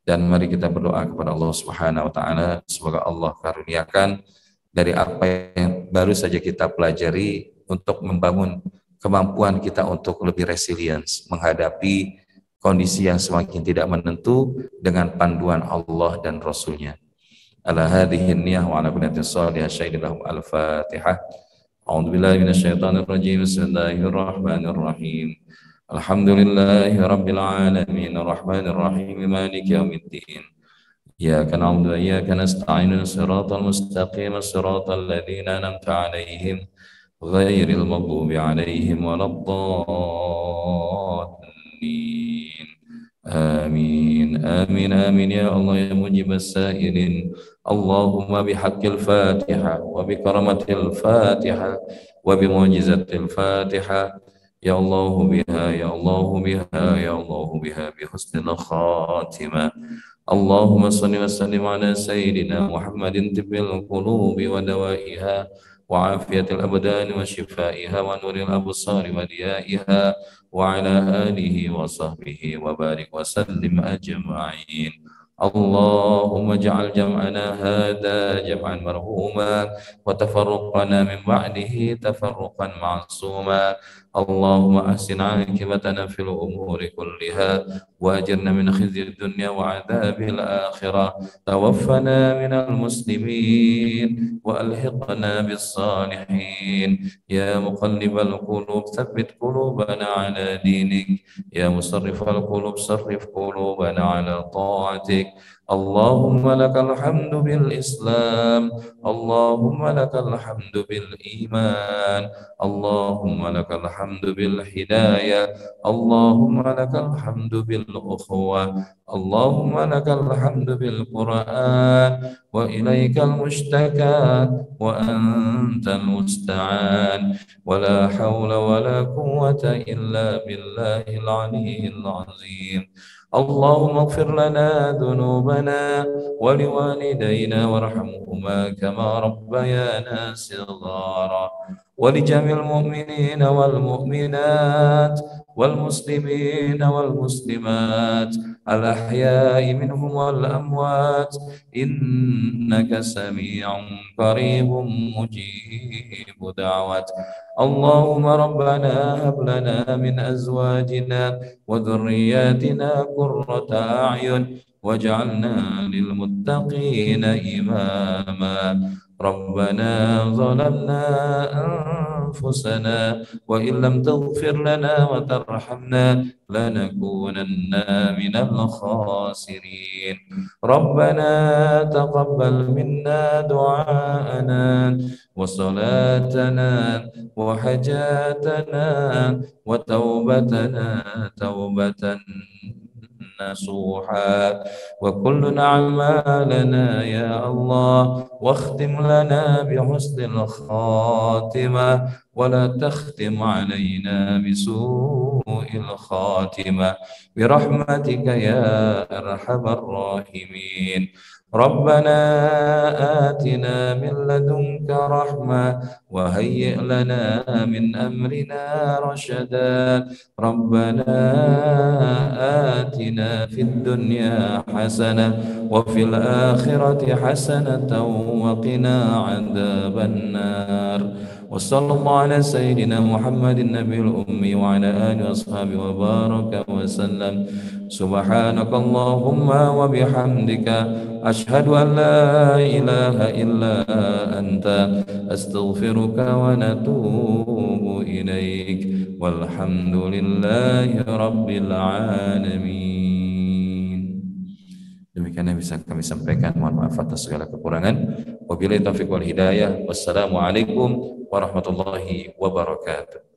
dan mari kita berdoa kepada Allah Subhanahu wa Ta'ala, semoga Allah karuniakan dari apa yang baru saja kita pelajari untuk membangun kemampuan kita untuk lebih resilience menghadapi kondisi yang semakin tidak menentu dengan panduan Allah dan Rasulnya. Ala hadhihi niyah wa ala kunatin salihah syahidillahu al-Fatihah. A'udzu billahi minasyaitonir rajim. Bismillahirrahmanir rahim. Alhamdulillahi rabbil alamin arrahmanir rahim maliki yaumiddin. Iyyaka na'budu wa iyyaka nasta'in shiratal mustaqim shiratal ladzina an'amta 'alaihim ghairil maghdubi 'alaihim waladdallin. Amin amin amin ya Allah ya mujibas sa'ilin. Allahumma bihaqqil Fatihah wa bi karamatil Fatihah wa bi mu'jizatil Fatihah ya Allah biha ya Allah biha ya Allah biha bi husnil khatimah. Allahumma salli wa sallim ala sayyidina Muhammadin tibbil qulubi wa dawaiha وعافية الأبدان وشفائها ونور الأبصار وديائها وعلى آله وصحبه وبارك وسلم أجمعين. اللهم اجعل جمعنا هذا جمعا مرحوما وتفرقنا من بعده تفرقا معصوما. اللهم أحسن عاقبتنا في الأمور كلها وأجرنا من خزي الدنيا وعذاب الآخرة. توفنا من المسلمين وألحقنا بالصالحين. يا مقلب القلوب ثبت قلوبنا على دينك. يا مصرف القلوب صرف قلوبنا على طاعتك. اللهم لك الحمد بالإسلام. اللهم لك الحمد بالإيمان. اللهم لك الحمد بالهداية. اللهم لك الحمد بالأخوة. اللهم لك الحمد بالقرآن وإليك المشتكى وأنت المستعان. ولا حول ولا قوة إلا بالله العلي العظيم. اللهم اغفر لنا ذنوبنا ولوالدينا وارحمهما كما ربيانا صغارا. ولجميع المؤمنين والمؤمنات والمسلمين والمسلمات الأحياء منهم والأموات إنك سميع قريب مجيب دعوات. اللهم ربنا هب لنا من أزواجنا وذرياتنا قرة أعين واجعلنا للمتقين إماما. ربنا ظلمنا أنفسنا وإن لم تغفر لنا وترحمنا لنكونن من الخاسرين. ربنا تقبل منا دعاءنا وصلاتنا وحجاتنا وتوبتنا توبة نصوحا وكل أعمالنا يا الله. واختم لنا بحسن الخاتمة ولا تختم علينا بسوء الخاتمة برحمتك يا أرحم الراحمين. ربنا آتنا من لدنك رحمة وهيئ لنا من أمرنا رشدا. ربنا آتنا في الدنيا حسنة وفي الآخرة حسنة وقنا عذاب النار. وصلى الله على سيدنا محمد النبي الأمي وعلى آله وأصحابه وبارك وسلم. سبحانك اللهم وبحمدك أشهد أن لا إله إلا أنت أستغفرك ونتوب إليك والحمد لله رب العالمين. Demikian yang bisa kami sampaikan. Mohon maaf atas segala kekurangan. Wabillahi taufiq wal hidayah. Wassalamualaikum warahmatullahi wabarakatuh.